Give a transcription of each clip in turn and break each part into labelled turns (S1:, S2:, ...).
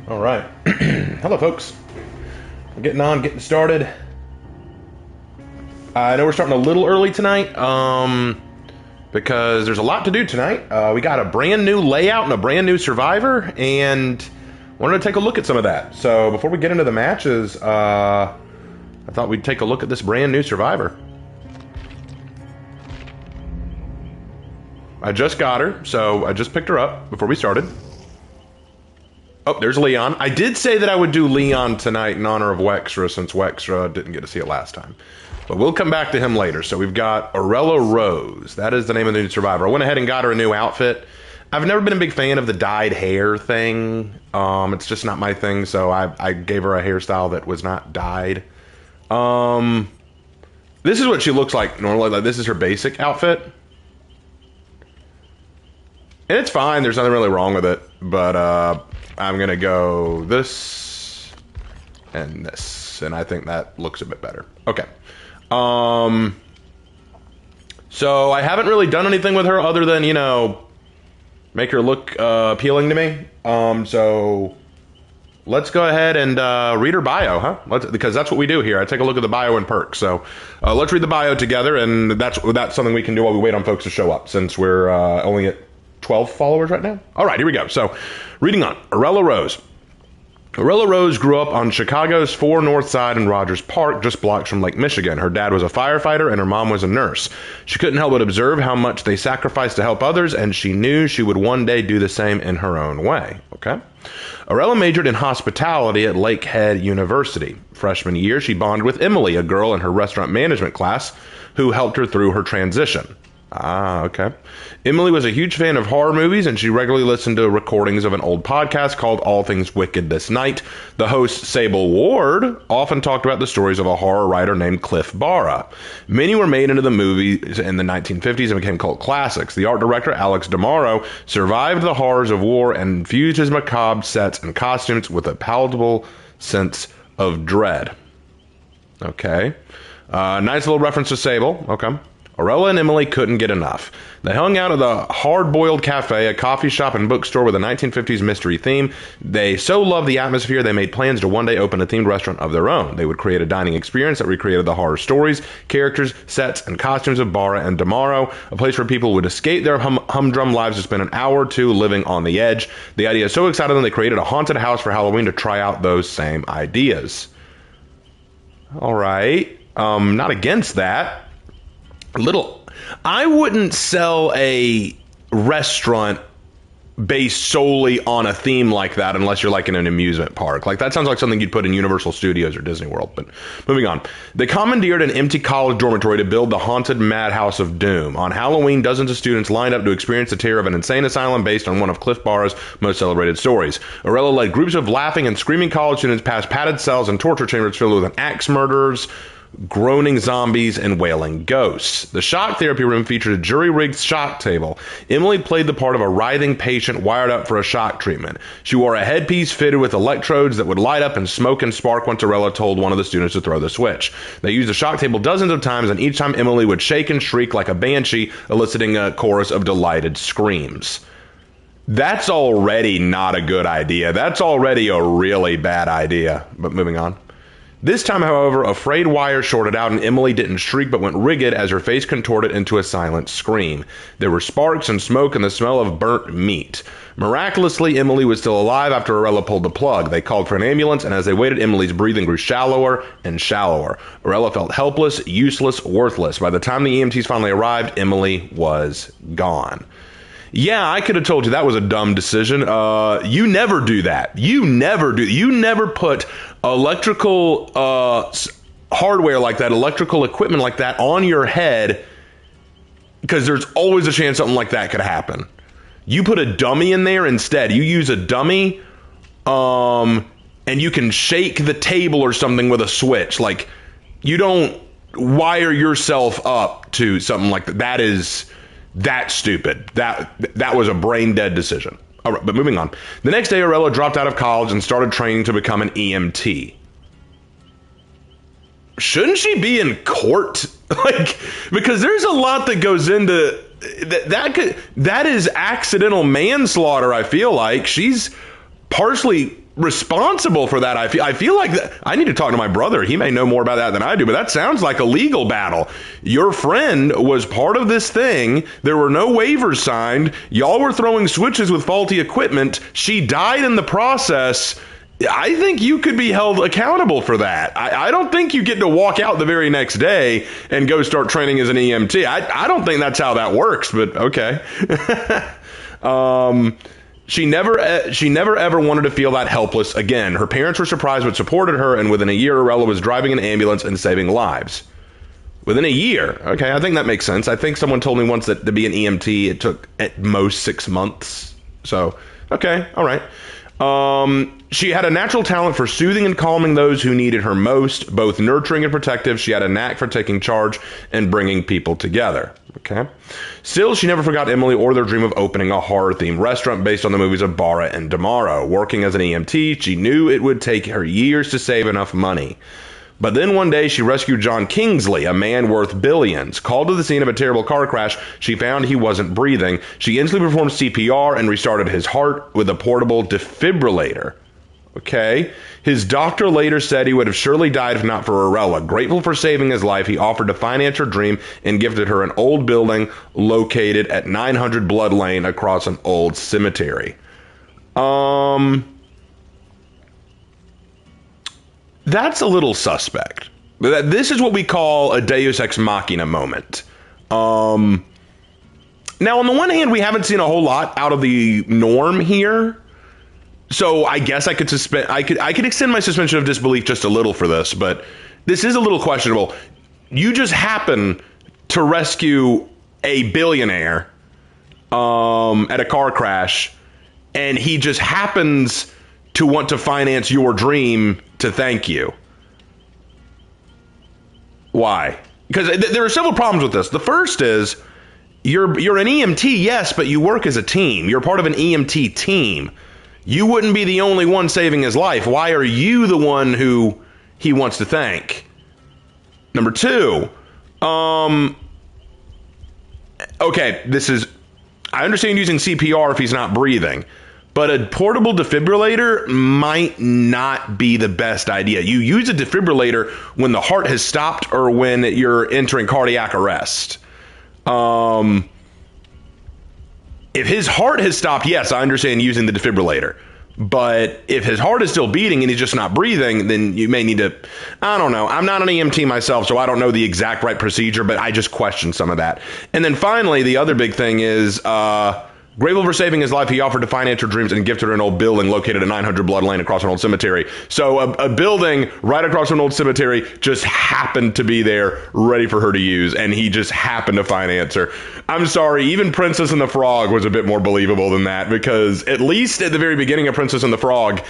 S1: All right. Hello, folks. We're getting started. I know we're starting a little early tonight, because there's a lot to do tonight. We got a brand new layout and a brand new Survivor, and wanted to take a look at some of that. So before we get into the matches, I thought we'd take a look at this brand new Survivor. I just got her, so I just picked her up before we started. Oh, there's Leon. I did say that I would do Leon tonight in honor of Wextra, since Wextra didn't get to see it last time. But we'll come back to him later. So we've got Arella Rose. That is the name of the new Survivor. I went ahead and got her a new outfit. I've never been a big fan of the dyed hair thing. It's just not my thing, so I gave her a hairstyle that was not dyed. This is what she looks like normally. Like, this is her basic outfit. And it's fine. There's nothing really wrong with it. But I'm going to go this and this. And I think that looks a bit better. Okay. So I haven't really done anything with her other than, make her look appealing to me. So let's go ahead and read her bio, huh? Because that's what we do here. I take a look at the bio and perks. So let's read the bio together, and that's something we can do while we wait on folks to show up, since we're only at 12 followers right now. All right, here we go. So, reading on. Arella Rose. Arella Rose grew up on Chicago's 4 North Side in Rogers Park, just blocks from Lake Michigan. Her dad was a firefighter and her mom was a nurse. She couldn't help but observe how much they sacrificed to help others, and she knew she would one day do the same in her own way. Okay? Arella majored in hospitality at Lakehead University. Freshman year, she bonded with Emily, a girl in her restaurant management class, who helped her through her transition. Ah, okay. Emily was a huge fan of horror movies, and she regularly listened to recordings of an old podcast called All Things Wicked This Night. The host, Sable Ward, often talked about the stories of a horror writer named Cliff Barra. Many were made into the movies in the 1950s and became cult classics. The art director, Alex DeMauro, survived the horrors of war and fused his macabre sets and costumes with a palatable sense of dread. Okay. Nice little reference to Sable. Okay. Arella and Emily couldn't get enough. They hung out at the Hard Boiled Cafe, a coffee shop and bookstore with a 1950s mystery theme. They so loved the atmosphere, they made plans to one day open a themed restaurant of their own. They would create a dining experience that recreated the horror stories, characters, sets, and costumes of Barra and DeMauro, a place where people would escape their humdrum lives to spend an hour or two living on the edge. The idea so excited them they created a haunted house for Halloween to try out those same ideas. All right. Not against that. I wouldn't sell a restaurant based solely on a theme like that unless you're like in an amusement park. Like, that sounds like something you'd put in Universal Studios or Disney World. But moving on. They commandeered an empty college dormitory to build the haunted Madhouse of Doom. On Halloween, dozens of students lined up to experience the terror of an insane asylum based on one of Cliff Barra's most celebrated stories. Arella led groups of laughing and screaming college students past padded cells and torture chambers filled with axe murderers, groaning zombies, and wailing ghosts. The shock therapy room featured a jury-rigged shock table. Emily played the part of a writhing patient wired up for a shock treatment. She wore a headpiece fitted with electrodes that would light up and smoke and spark once Arella told one of the students to throw the switch. They used the shock table dozens of times, and each time Emily would shake and shriek like a banshee, eliciting a chorus of delighted screams. That's already not a good idea. That's already a really bad idea. But moving on. This time, however, a frayed wire shorted out and Emily didn't shriek but went rigid as her face contorted into a silent scream. There were sparks and smoke and the smell of burnt meat. Miraculously, Emily was still alive after Arella pulled the plug. They called for an ambulance, and as they waited, Emily's breathing grew shallower and shallower. Arella felt helpless, useless, worthless. By the time the EMTs finally arrived, Emily was gone. Yeah, I could have told you that was a dumb decision. You never do that. You never put electrical hardware like that, electrical equipment like that on your head, because there's always a chance something like that could happen. You put a dummy in there instead. You use a dummy, and you can shake the table or something with a switch. Like, you don't wire yourself up to something like that. That's stupid. That was a brain dead decision. All right, but moving on. The next day, Arella dropped out of college and started training to become an EMT. Shouldn't she be in court? Because there's a lot that goes into that is accidental manslaughter, I feel like. She's partially responsible for that. I feel like I need to talk to my brother. He may know more about that than I do, but that sounds like a legal battle. Your friend was part of this thing. There were no waivers signed. Y'all were throwing switches with faulty equipment. She died in the process. I think you could be held accountable for that. I don't think you get to walk out the very next day and go start training as an EMT. I don't think that's how that works, but okay. She never ever wanted to feel that helpless again. Her parents were surprised but supported her, and within a year, Arella was driving an ambulance and saving lives. Within a year. Okay, I think that makes sense. I think someone told me once that to be an EMT, it took at most 6 months. So, okay, all right. She had a natural talent for soothing and calming those who needed her most, both nurturing and protective. She had a knack for taking charge and bringing people together. Okay. Still, she never forgot Emily or their dream of opening a horror-themed restaurant based on the movies of Bara and Damaro. Working as an EMT, she knew it would take her years to save enough money. But then one day she rescued John Kingsley, a man worth billions. Called to the scene of a terrible car crash, she found he wasn't breathing. She instantly performed CPR and restarted his heart with a portable defibrillator. Okay. His doctor later said he would have surely died if not for Arella. Grateful for saving his life, he offered to finance her dream and gifted her an old building located at 900 Blood Lane across an old cemetery. That's a little suspect. This is what we call a Deus Ex Machina moment. Now, on the one hand, we haven't seen a whole lot out of the norm here. So I guess I could extend my suspension of disbelief just a little for this, but this is a little questionable. You just happen to rescue a billionaire at a car crash, and he just happens to want to finance your dream to thank you. Why? Because there are several problems with this. The first is you're an EMT, yes, but you work as a team. You're part of an EMT team. You wouldn't be the only one saving his life. Why are you the one who he wants to thank? Number two, okay, I understand using CPR if he's not breathing, but a portable defibrillator might not be the best idea. You use a defibrillator when the heart has stopped or when you're entering cardiac arrest. If his heart has stopped, yes, I understand using the defibrillator. But if his heart is still beating and he's just not breathing, then you may need to, I don't know. I'm not an EMT myself, so I don't know the exact right procedure, but I just question some of that. And then finally, the other big thing is, grateful for saving his life, he offered to finance her dreams and gifted her an old building located at 900 Blood Lane across an old cemetery. So a building right across an old cemetery just happened to be there ready for her to use, and he just happened to finance her. I'm sorry, even Princess and the Frog was a bit more believable than that, because at least at the very beginning of Princess and the Frog,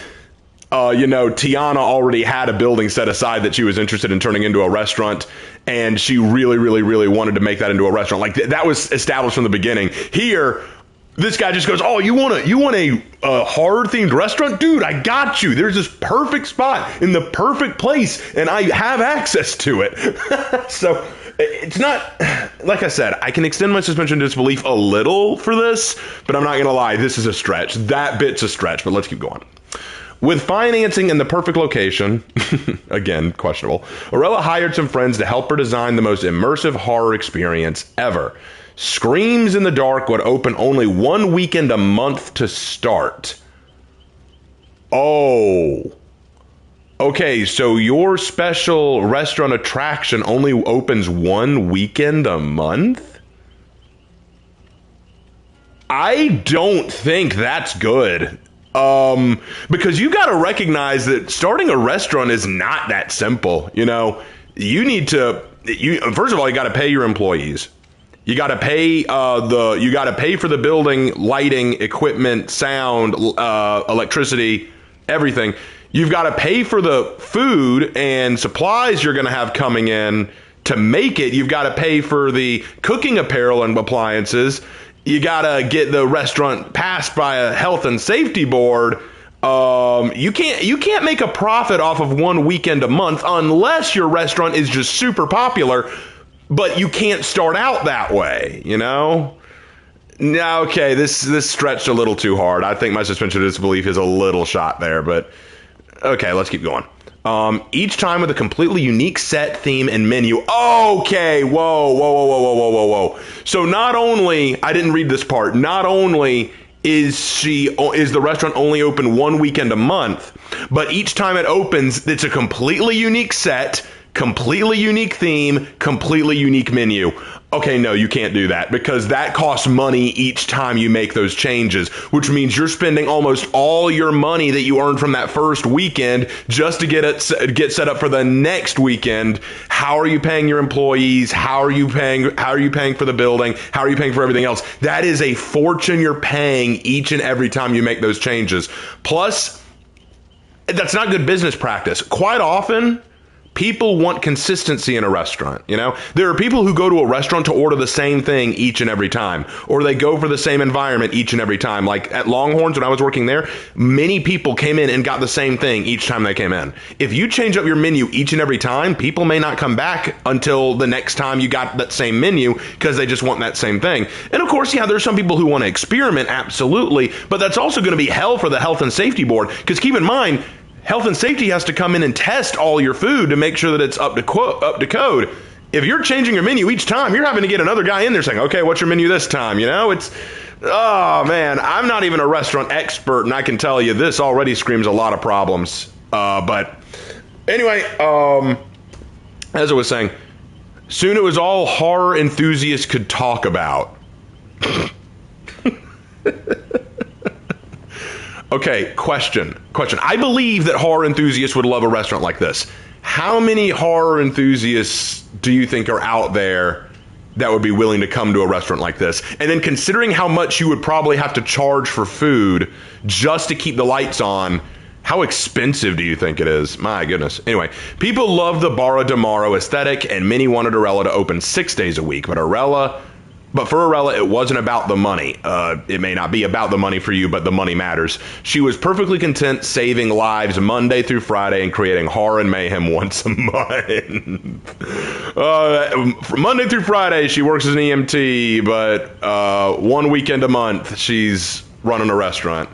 S1: Tiana already had a building set aside that she was interested in turning into a restaurant, and she really, really, really wanted to make that into a restaurant. Like that was established from the beginning. Here, this guy just goes, "Oh, you want a horror-themed restaurant? Dude, I got you. There's this perfect spot in the perfect place, and I have access to it." So it's not, like I said, I can extend my suspension of disbelief a little for this, but I'm not going to lie, this is a stretch. That bit's a stretch, but let's keep going. With financing in the perfect location, again, questionable, Arella hired some friends to help her design the most immersive horror experience ever. Screams in the Dark would open only one weekend a month to start. Oh. Okay, so your special restaurant attraction only opens one weekend a month? I don't think that's good. Because you got to recognize that starting a restaurant is not that simple. You need to, first of all, you got to pay your employees. You got to pay for the building, lighting, equipment, sound, electricity, everything. You've got to pay for the food and supplies you're going to have coming in to make it. You've got to pay for the cooking apparel and appliances. You got to get the restaurant passed by a health and safety board. You can't make a profit off of one weekend a month unless your restaurant is just super popular. But you can't start out that way, No, okay, this stretched a little too hard. I think my suspension of disbelief is a little shot there, but okay, let's keep going. Each time with a completely unique set, theme, and menu. Okay, whoa. So not only, I didn't read this part, not only is the restaurant only open one weekend a month, but each time it opens, it's a completely unique set, completely unique theme, completely unique menu. Okay, no, you can't do that because that costs money each time you make those changes, which means you're spending almost all your money that you earned from that first weekend just to get set up for the next weekend. How are you paying your employees? How are you paying for the building? How are you paying for everything else? That is a fortune you're paying each and every time you make those changes. Plus, that's not good business practice. Quite often, people want consistency in a restaurant, you know? There are people who go to a restaurant to order the same thing each and every time, or they go for the same environment each and every time. Like at Longhorns, when I was working there, many people came in and got the same thing each time they came in. If you change up your menu each and every time, people may not come back until the next time you got that same menu because they just want that same thing. And of course, yeah, there's some people who want to experiment, absolutely, but that's also going to be hell for the Health and Safety Board because keep in mind, Health and Safety has to come in and test all your food to make sure that it's up to code. If you're changing your menu each time, you're having to get another guy in there saying, okay, what's your menu this time? You know, oh man, I'm not even a restaurant expert, and I can tell you this already screams a lot of problems. But anyway, as I was saying, soon it was all horror enthusiasts could talk about. Okay, question. I believe that horror enthusiasts would love a restaurant like this. How many horror enthusiasts do you think are out there that would be willing to come to a restaurant like this? And then considering how much you would probably have to charge for food just to keep the lights on, how expensive do you think it is? My goodness. Anyway, people love the Barra de Moro aesthetic, and many wanted Arella to open 6 days a week, but for Arella, it wasn't about the money. It may not be about the money for you, but the money matters. She was perfectly content saving lives Monday through Friday and creating horror and mayhem once a month. From Monday through Friday, she works as an EMT, but one weekend a month, she's running a restaurant.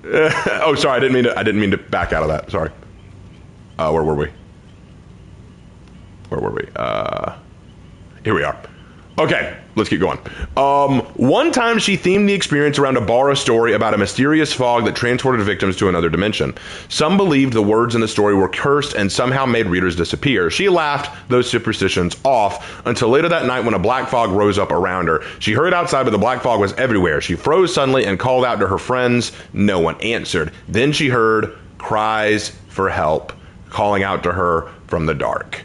S1: Oh, sorry, I didn't mean to back out of that. Sorry. Where were we? Here we are. Okay, let's keep going. One time she themed the experience around a Barra story about a mysterious fog that transported victims to another dimension. Some believed the words in the story were cursed and somehow made readers disappear. She laughed those superstitions off until later that night when a black fog rose up around her. She hurried outside, but the black fog was everywhere. She froze suddenly and called out to her friends. No one answered. Then she heard cries for help calling out to her from the dark.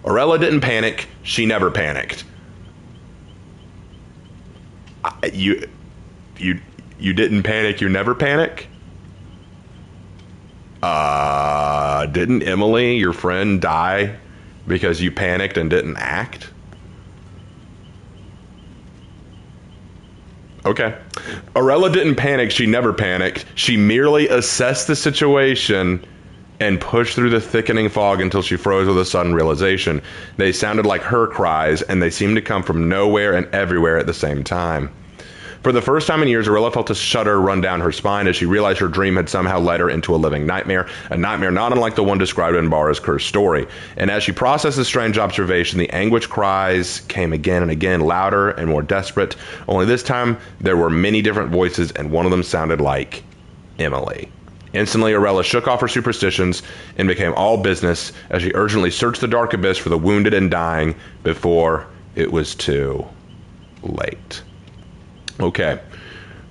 S1: Arella didn't panic. She never panicked. You didn't panic, you never panic? Didn't Emily, your friend, die because you panicked and didn't act? Okay. Arella didn't panic, she never panicked. She merely assessed the situation and pushed through the thickening fog until she froze with a sudden realization. They sounded like her cries, and they seemed to come from nowhere and everywhere at the same time. For the first time in years, Arella felt a shudder run down her spine as she realized her dream had somehow led her into a living nightmare, a nightmare not unlike the one described in Barra's cursed story. And as she processed this strange observation, the anguished cries came again and again, louder and more desperate. Only this time, there were many different voices, and one of them sounded like Emily. Instantly, Arella shook off her superstitions and became all business as she urgently searched the dark abyss for the wounded and dying before it was too late. Okay.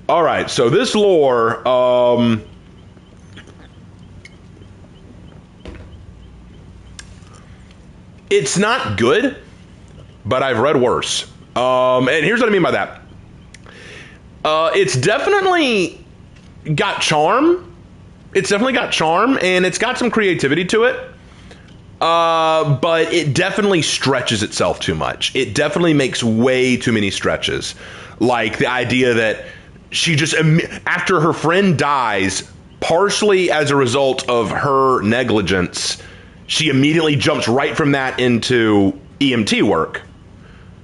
S1: All right, so this lore, it's not good, but I've read worse. And here's what I mean by that. It's definitely got charm. And it's got some creativity to it. But it definitely stretches itself too much. It definitely makes way too many stretches. Like the idea that she just, after her friend dies, partially as a result of her negligence, she immediately jumps right from that into EMT work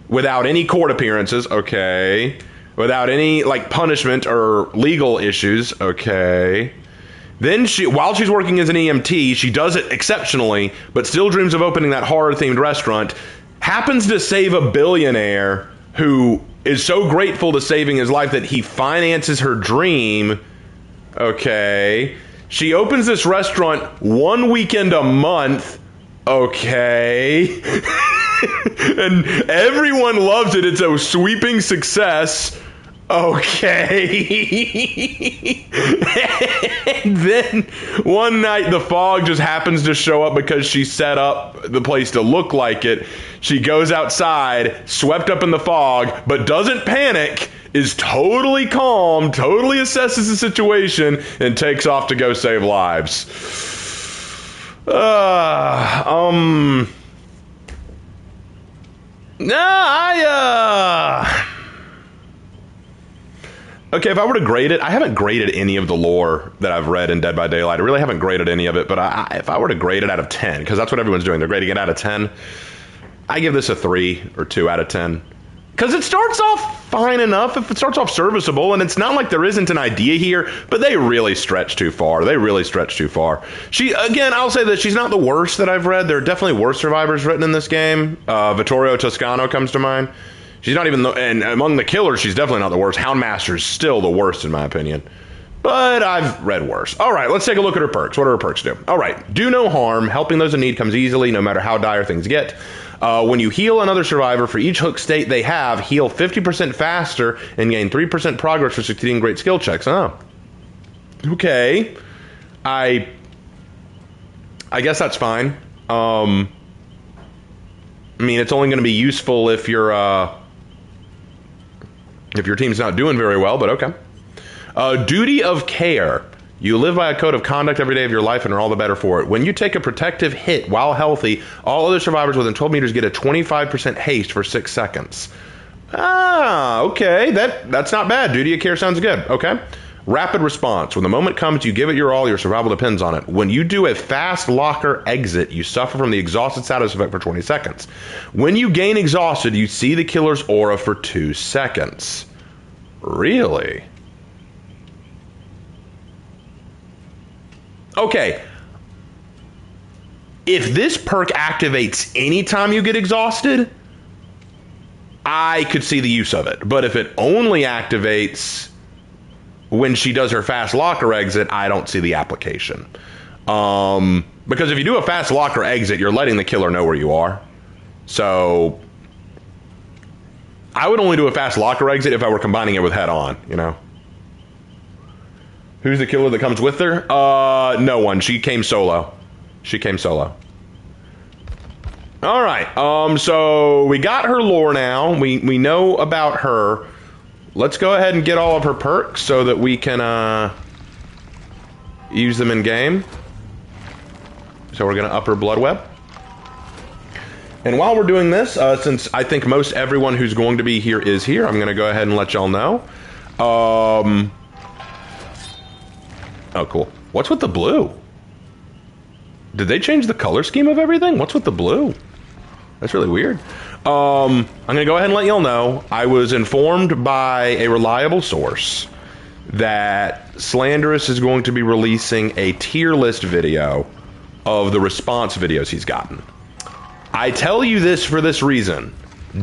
S1: without any court appearances. Okay. without any, like, punishment or legal issues. Okay. Then while she's working as an EMT, she does it exceptionally, but still dreams of opening that horror-themed restaurant. Happens to save a billionaire who is so grateful to saving his life that he finances her dream. Okay. She opens this restaurant 1 weekend a month. Okay. And everyone loves it. It's a sweeping success. Okay. And then one night the fog just happens to show up because she set up the place to look like it. She goes outside, swept up in the fog, but doesn't panic, is totally calm, totally assesses the situation, and takes off to go save lives. Okay, if I were to grade it, I haven't graded any of the lore that I've read in Dead by Daylight. I really haven't graded any of it, but if I were to grade it out of 10, because that's what everyone's doing, they're grading it out of 10, I give this a 3 or 2 out of 10. Because it starts off fine enough, if it starts off serviceable, and it's not like there isn't an idea here, but they really stretch too far. They really stretch too far. Again, I'll say that she's not the worst that I've read. There are definitely worse survivors written in this game. Vittorio Toscano comes to mind. She's not even, and among the killers, she's definitely not the worst. Houndmaster's still the worst, in my opinion. But I've read worse. All right, let's take a look at her perks. What do her perks do? All right, do no harm. Helping those in need comes easily, no matter how dire things get. When you heal another survivor for each hook state they have, heal 50% faster and gain 3% progress for succeeding great skill checks. Oh. Okay. I guess that's fine. I mean, it's only going to be useful if your team's not doing very well, but okay. Duty of care. You live by a code of conduct every day of your life and are all the better for it. When you take a protective hit while healthy, all other survivors within 12 meters get a 25% haste for 6 seconds. Ah, okay. That's not bad. Duty of care sounds good. Okay. Rapid response. When the moment comes, you give it your all. Your survival depends on it. When you do a fast locker exit, you suffer from the exhausted status effect for 20 seconds. When you gain exhausted, you see the killer's aura for 2 seconds. Really? Okay, if this perk activates anytime you get exhausted, I could see the use of it. But if it only activates when she does her fast locker exit, I don't see the application. Because if you do a fast locker exit, you're letting the killer know where you are. So I would only do a fast locker exit if I were combining it with head on, you know? Who's the killer that comes with her? No one. She came solo. All right. So we got her lore now. We know about her. Let's go ahead and get all of her perks so that we can use them in game. So we're gonna up her blood web. And while we're doing this, since I think most everyone who's going to be here is here, I'm gonna go ahead and let y'all know. Oh, cool. What's with the blue? Did they change the color scheme of everything? What's with the blue? That's really weird. I'm going to go ahead and let y'all know. I was informed by a reliable source that Slanderous is going to be releasing a tier list video of the response videos he's gotten. I tell you this for this reason.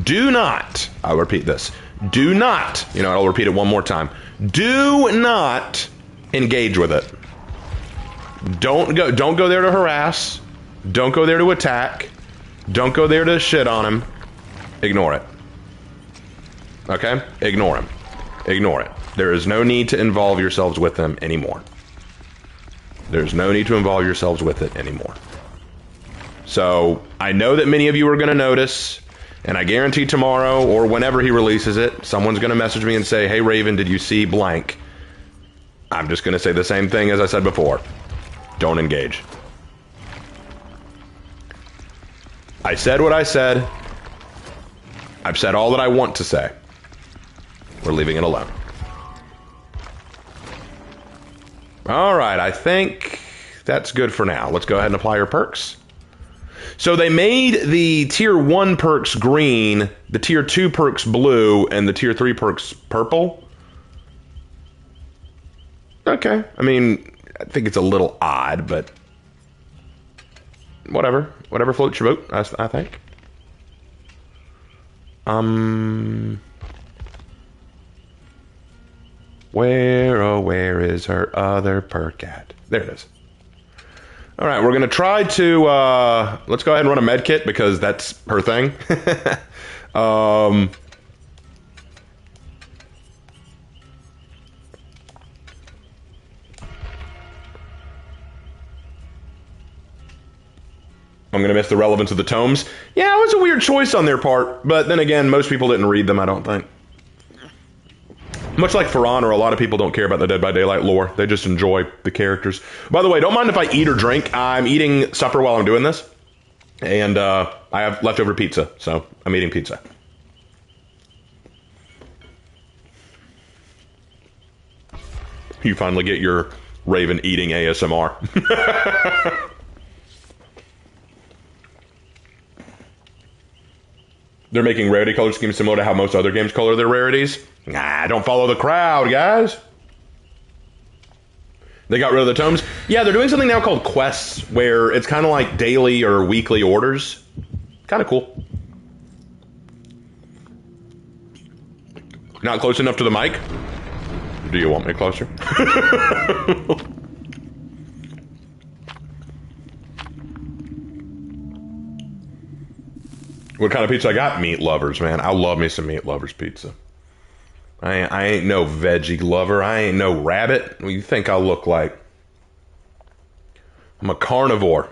S1: Do not, I'll repeat this, do not, I'll repeat it one more time. Do not engage with it. Don't go there to harass. Don't go there to attack. Don't go there to shit on him. Ignore it. Okay? Ignore him. Ignore it. There is no need to involve yourselves with them anymore. There's no need to involve yourselves with it anymore. So, I know that many of you are going to notice, and I guarantee tomorrow or whenever he releases it, someone's going to message me and say, "Hey Raven, did you see blank?" I'm just going to say the same thing as I said before. Don't engage. I said what I said. I've said all that I want to say. We're leaving it alone. All right, I think that's good for now. Let's go ahead and apply your perks. So they made the tier 1 perks green, the tier 2 perks blue, and the tier 3 perks purple. Okay. I mean, I think it's a little odd, but whatever. Whatever floats your boat, I think. Where is her other perk at? There it is. All right, we're going to try to, let's go ahead and run a med kit because that's her thing. I'm going to miss the relevance of the tomes. Yeah, it was a weird choice on their part, but then again, most people didn't read them, I don't think. Much like For Honor, a lot of people don't care about the Dead by Daylight lore. They just enjoy the characters. By the way, don't mind if I eat or drink. I'm eating supper while I'm doing this. And I have leftover pizza, so I'm eating pizza. You finally get your Raven eating ASMR. They're making rarity color schemes similar to how most other games color their rarities. Nah, don't follow the crowd, guys. They got rid of the tomes. Yeah, they're doing something now called quests, where it's kind of like daily or weekly orders. Kind of cool. Not close enough to the mic? Do you want me closer? What kind of pizza I got? Meat lovers, man. I love me some meat lovers pizza. I ain't no veggie lover. I ain't no rabbit. What do you think I look like? I'm a carnivore.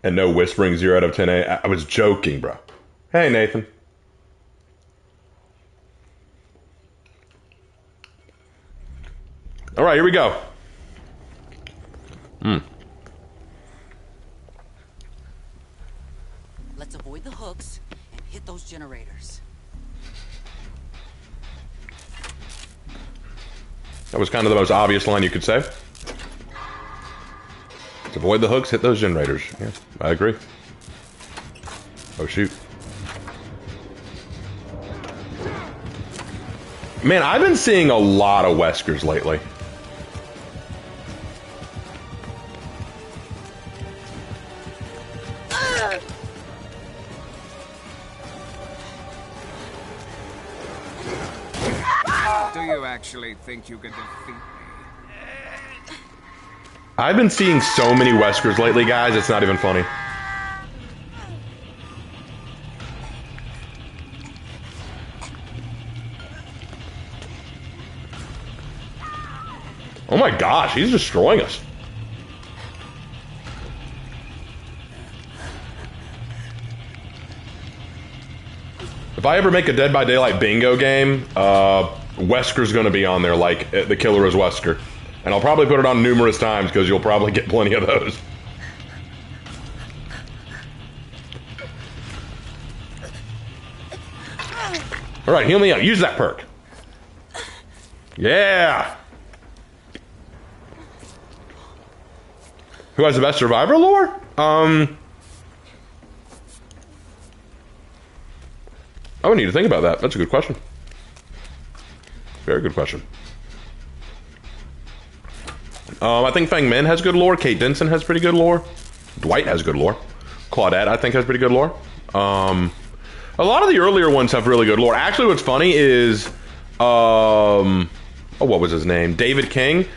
S1: And no whispering 0 out of 10. I was joking, bro. Hey, Nathan. All right, here we go.
S2: Let's avoid the hooks and hit those generators.
S1: That was kind of the most obvious line you could say. Let's avoid the hooks, hit those generators. Yeah, I agree. Oh, shoot. Man, I've been seeing a lot of Weskers lately.
S3: Do you actually think you can defeat me?
S1: I've been seeing so many Weskers lately, guys, it's not even funny. Oh my gosh, he's destroying us. If I ever make a Dead by Daylight bingo game, Wesker's gonna be on there, like the killer is Wesker. And I'll probably put it on numerous times because you'll probably get plenty of those. Alright, heal me up. Use that perk. Yeah! Who has the best survivor lore? I would need to think about that. That's a good question. Very good question. I think Fang Min has good lore. Kate Denson has pretty good lore. Dwight has good lore. Claudette, I think, has pretty good lore. A lot of the earlier ones have really good lore. Actually, what's funny is, oh, what was his name? David King.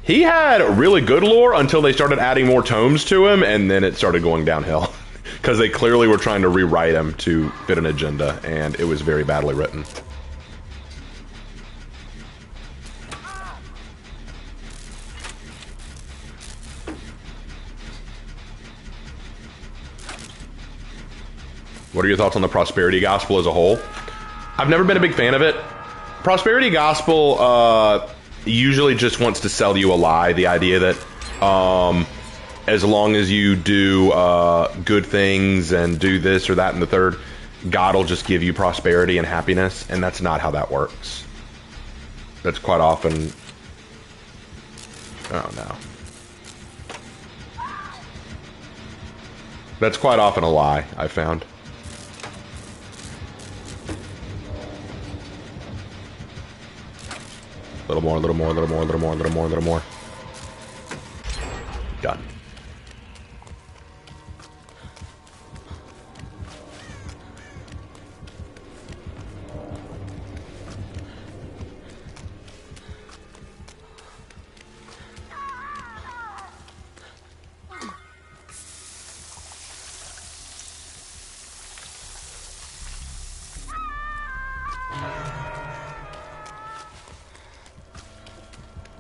S1: He had really good lore until they started adding more tomes to him, and then it started going downhill. Because they clearly were trying to rewrite him to fit an agenda, and it was very badly written. What are your thoughts on the Prosperity Gospel as a whole? I've never been a big fan of it. Prosperity Gospel usually just wants to sell you a lie. The idea that as long as you do good things and do this or that and the third, God will just give you prosperity and happiness, and that's not how that works. That's quite often Oh no. That's quite often a lie, I found. A little more, a little more, a little more, a little more, a little more, a little more. Done.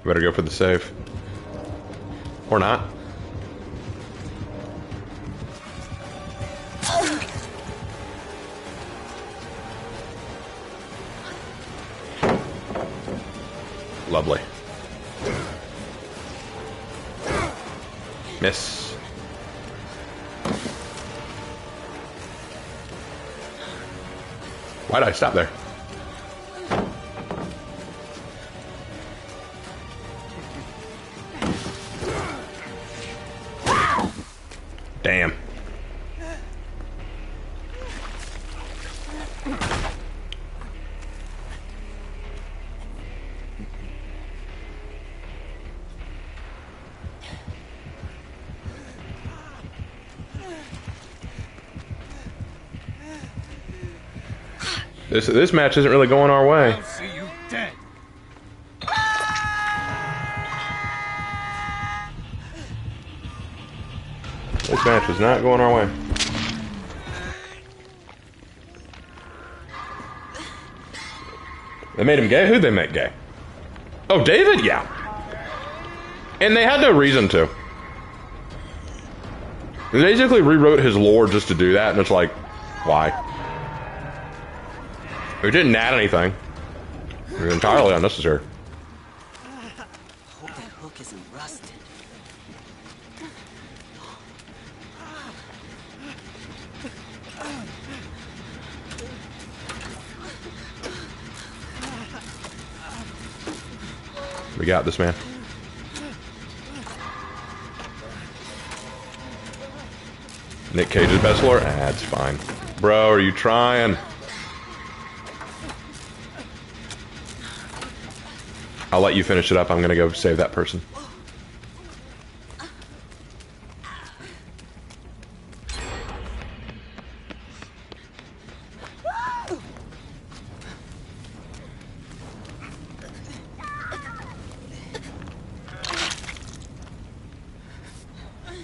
S1: Better go for the save. Or not. Lovely. Miss. Why'd I stop there? Damn. This match isn't really going our way.
S3: I'll see you dead.
S1: This match is not going our way. They made him gay? Who'd they make gay? Oh, David? Yeah. And they had no reason to. They basically rewrote his lore just to do that, and it's like, why? It didn't add anything. It was entirely unnecessary.
S2: Hope that hook isn't rusted.
S1: We got this, man. Nick Cage's best lore? Ah, it's fine. Bro, are you trying? I'll let you finish it up. I'm gonna go save that person.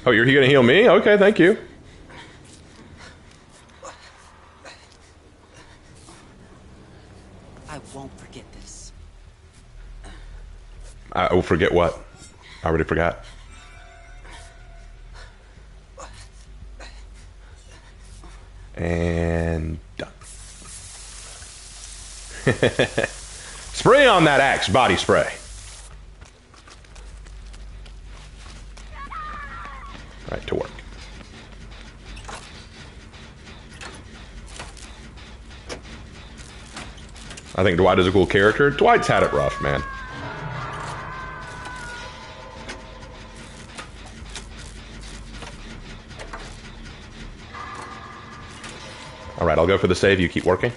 S1: Oh, you're gonna heal me? Okay, thank you.
S2: I won't forget this.
S1: I will forget what? I already forgot. And done. Spray on that axe, body spray. Right to work. I think Dwight is a cool character. Dwight's had it rough, man. All right, I'll go for the save. You keep working.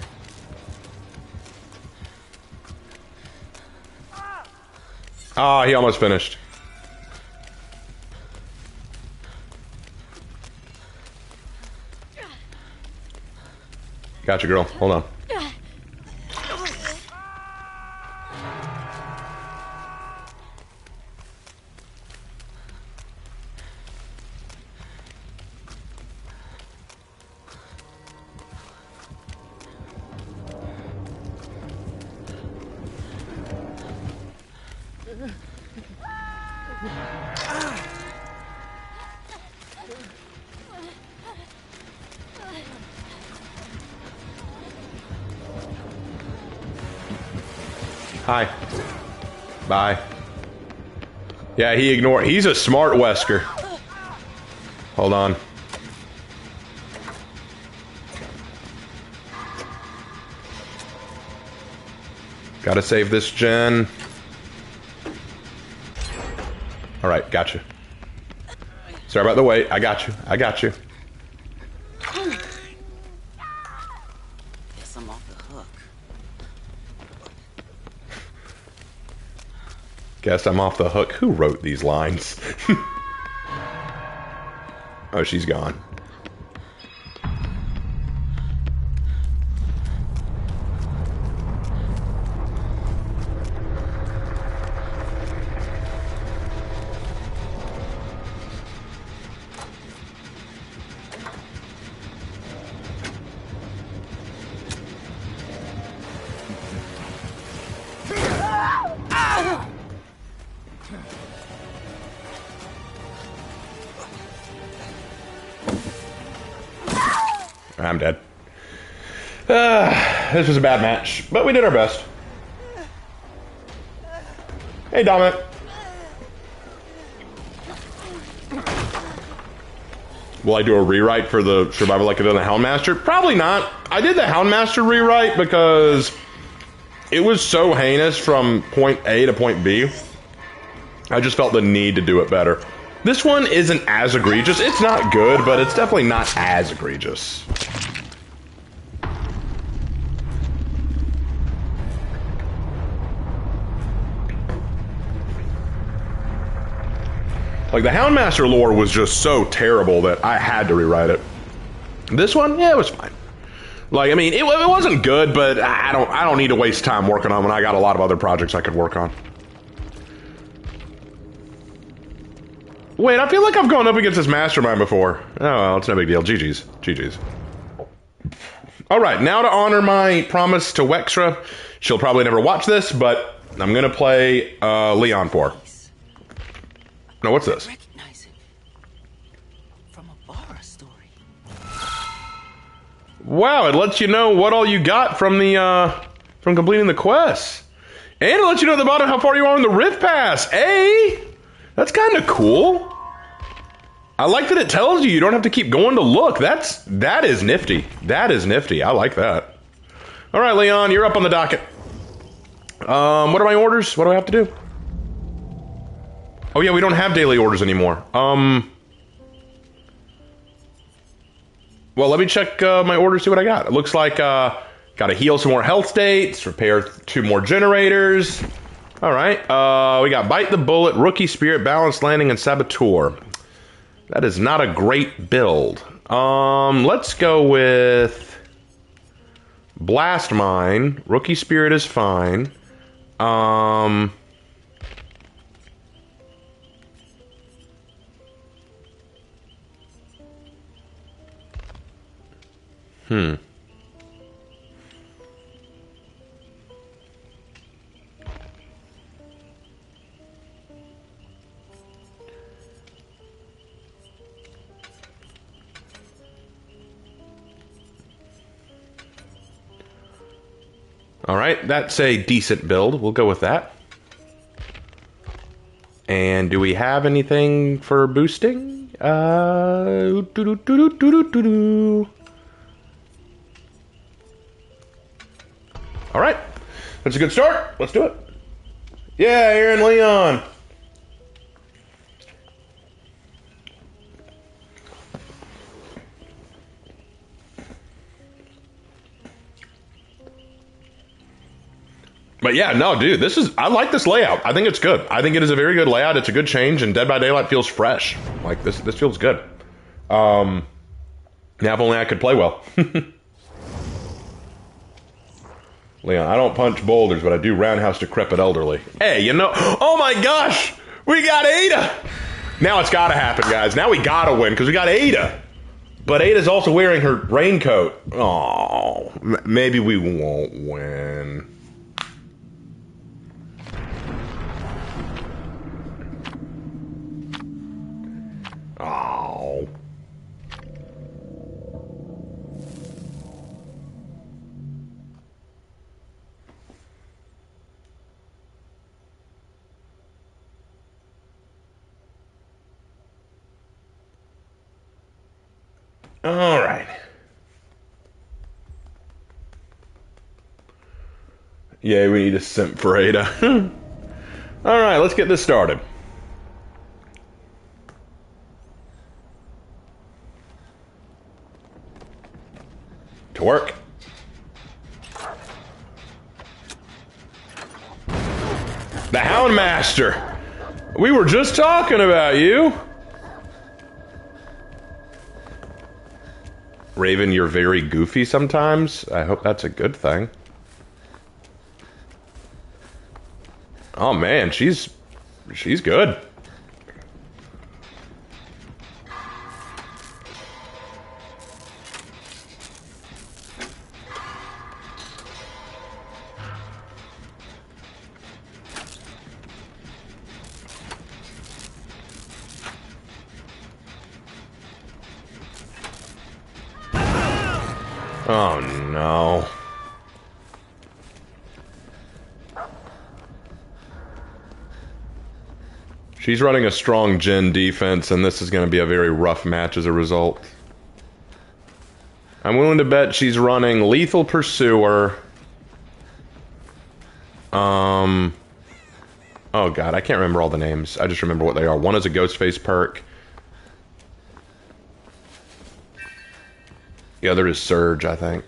S1: Ah, he almost finished. Gotcha, girl. Hold on. Hi. Bye. Yeah, he ignored. He's a smart Wesker. Hold on. Gotta save this gen. got you. Sorry about the wait. I got you. I got you.
S2: Guess I'm off the hook.
S1: Guess I'm off the hook. Who wrote these lines? Oh, she's gone. I'm dead. This was a bad match, but we did our best. Hey, Dominic. Will I do a rewrite for the survival like I did on the Houndmaster? Probably not. I did the Houndmaster rewrite because it was so heinous from point A to point B. I just felt the need to do it better. This one isn't as egregious. It's not good, but it's definitely not as egregious. Like, the Houndmaster lore was just so terrible that I had to rewrite it. This one, yeah, it was fine. Like, I mean, it wasn't good, but I don't need to waste time working on when I got a lot of other projects I could work on. Wait, I feel like I've gone up against this mastermind before. Oh, well, it's no big deal. GG's. GG's. Alright, now to honor my promise to Wexra. She'll probably never watch this, but I'm gonna play Leon for her. No, what's this?
S2: Recognize it from a Bara story.
S1: Wow, it lets you know what all you got from the from completing the quest. And it lets you know at the bottom how far you are in the Rift Pass. Hey! That's kind of cool. I like that it tells you don't have to keep going to look. That is nifty. That is nifty. I like that. All right, Leon, you're up on the docket. What are my orders? What do I have to do? Oh yeah, we don't have daily orders anymore. Well, let me check my orders, see what I got. It looks like gotta heal some more health states, repair 2 more generators. All right, we got Bite the Bullet, Rookie Spirit, Balanced Landing, and Saboteur. That is not a great build. Let's go with Blast Mine. Rookie Spirit is fine. All right, that's a decent build. We'll go with that. And do we have anything for boosting? All right, that's a good start. Let's do it. Yeah, Aaron Leon. But yeah, no, dude, I like this layout. I think it's good. I think it is a very good layout. It's a good change, and Dead by Daylight feels fresh. Like, this feels good. Now, if only I could play well. Leon, I don't punch boulders, but I do roundhouse decrepit elderly. Hey, you know, oh my gosh, we got Ada. Now it's gotta happen, guys. Now we gotta win, because we got Ada. But Ada's also wearing her raincoat. Oh, maybe we won't win. Oh. All right. Yeah, we need a simp for Ada. All right, let's get this started. To work. The Houndmaster! We were just talking about you! Raven, you're very goofy sometimes. I hope that's a good thing. Oh man, she's good. Oh no. She's running a strong Jin defense, and this is going to be a very rough match as a result. I'm willing to bet she's running Lethal Pursuer. Oh god, I can't remember all the names. I just remember what they are. One is a Ghostface perk. The other is Surge, I think.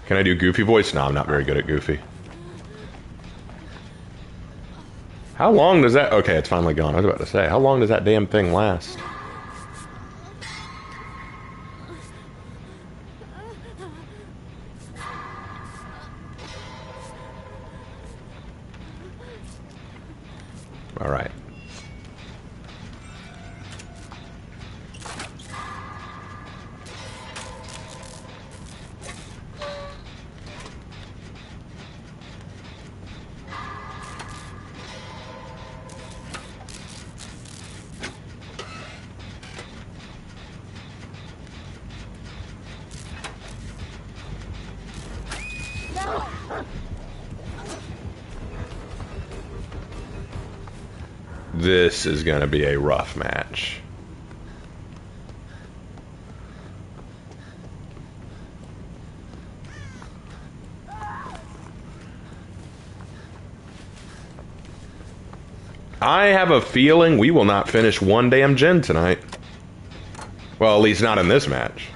S1: Can I do Goofy voice? No, I'm not very good at Goofy. How long does that... Okay, it's finally gone. I was about to say, how long does that damn thing last? All right. This is going to be a rough match. I have a feeling we will not finish one damn Jin tonight. Well, at least not in this match.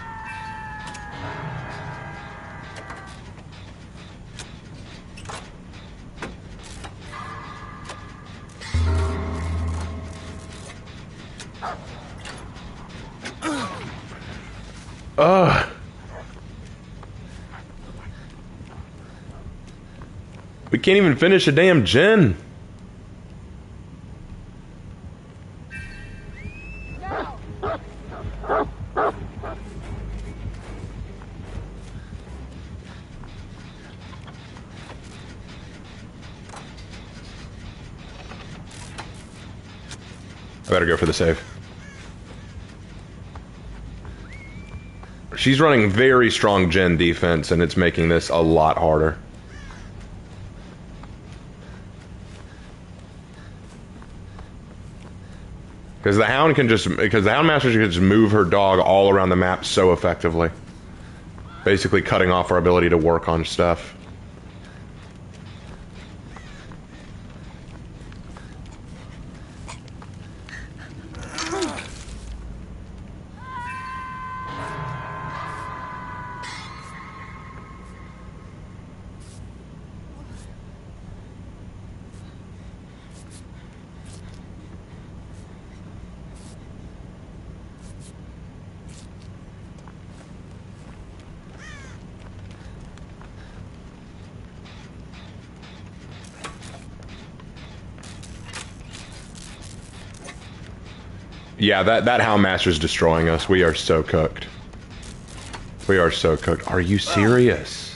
S1: Ugh. We can't even finish a damn Jin. I better go for the save. She's running very strong Jin defense, and it's making this a lot harder. Because the Houndmaster can just move her dog all around the map so effectively. Basically cutting off our ability to work on stuff. Yeah, that Houndmaster's destroying us. We are so cooked. We are so cooked. Are you serious?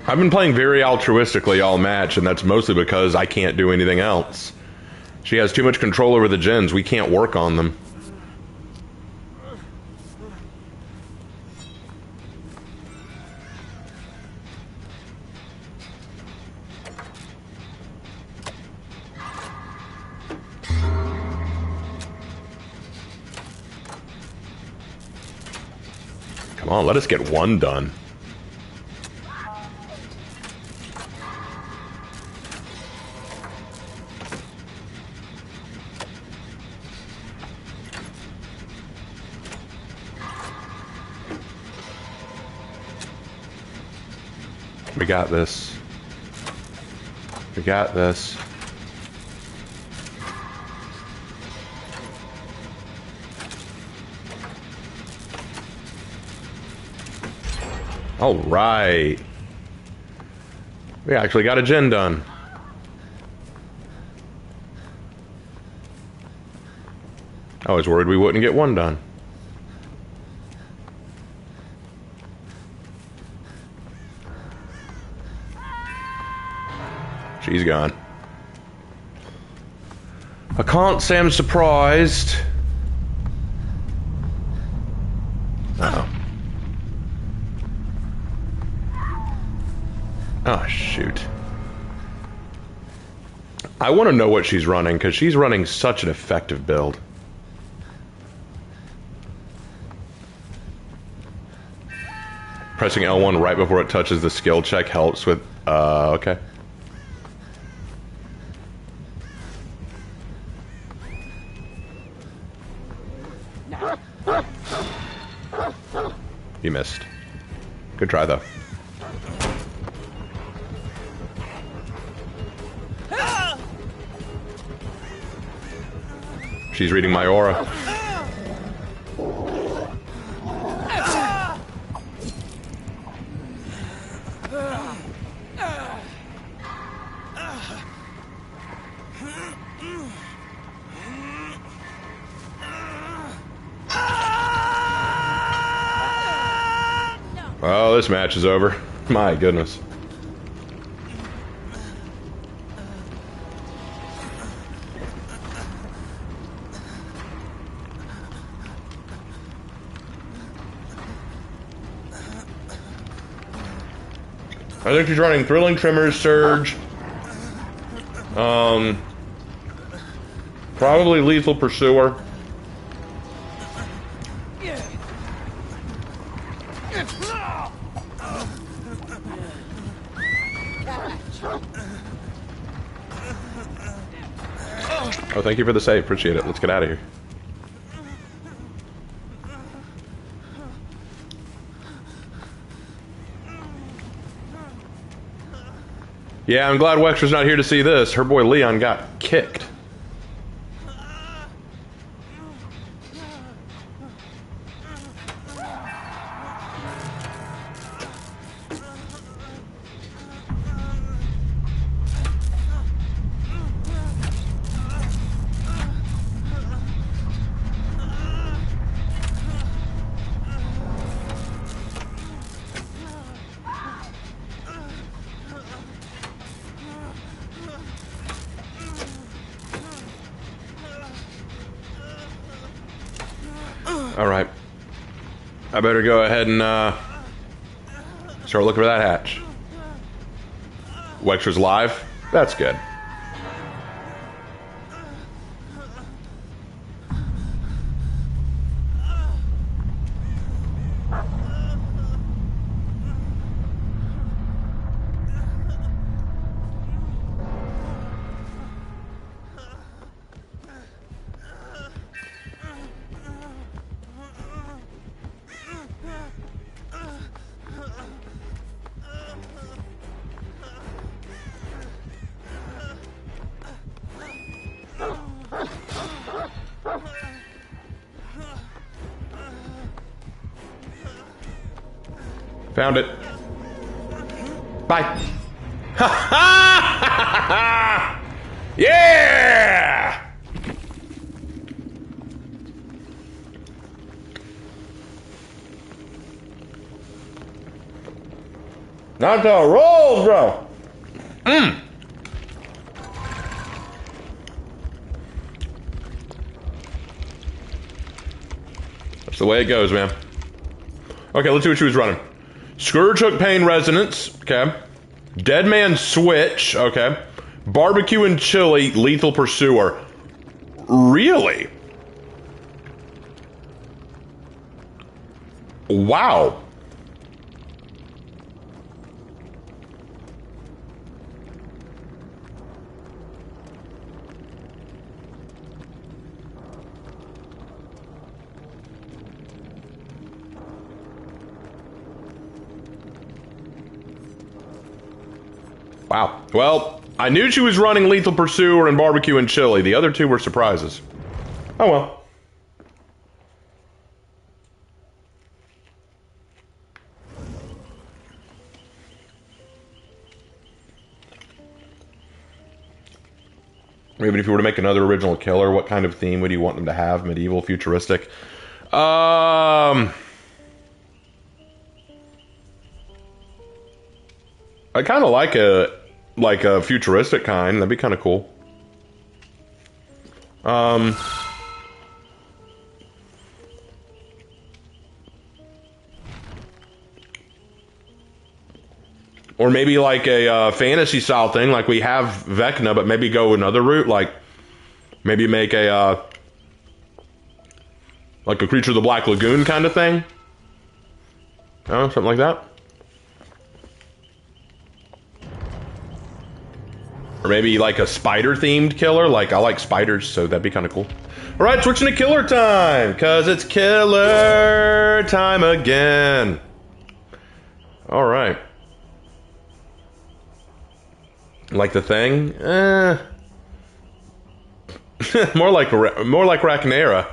S1: I've been playing very altruistically all match, and that's mostly because I can't do anything else. She has too much control over the gens. We can't work on them. Come on, let us get one done. We got this. We got this. All right. We actually got a gen done. I was worried we wouldn't get one done. She's gone. I can't say I'm surprised. Uh-oh. Oh, shoot. I want to know what she's running, because she's running such an effective build. Pressing L1 right before it touches the skill check helps with... okay. You missed. Good try, though. She's reading my aura. Well, this match is over. My goodness. I think she's running Thrilling Tremors, Surge. Probably Lethal Pursuer. Oh, thank you for the save. Appreciate it. Let's get out of here. Yeah, I'm glad Wexer's not here to see this. Her boy Leon got kicked. Alright. I better go ahead and start looking for that hatch. Wexer's live? That's good. Found it. Bye. Ha ha! Yeah! Not the rolls, bro. That's the way it goes, man. Okay, let's see what she was running. Scourge Hook Pain Resonance, okay. Dead Man Switch, okay. Barbecue and Chili, Lethal Pursuer. Really? Wow. Wow. Well, I knew she was running Lethal Pursuer and Barbecue and Chili. The other two were surprises. Oh well. Maybe if you were to make another original killer, what kind of theme would you want them to have? Medieval, futuristic? I kind of like a futuristic kind. That'd be kind of cool. Or maybe like a fantasy style thing, like we have Vecna, but maybe go another route, like maybe make a like a Creature of the Black Lagoon kind of thing. Oh, something like that. Or maybe like a spider-themed killer. Like, I like spiders, so that'd be kind of cool. All right, switching to killer time, because it's killer time again. All right. Like the Thing? more like Rhaenyra.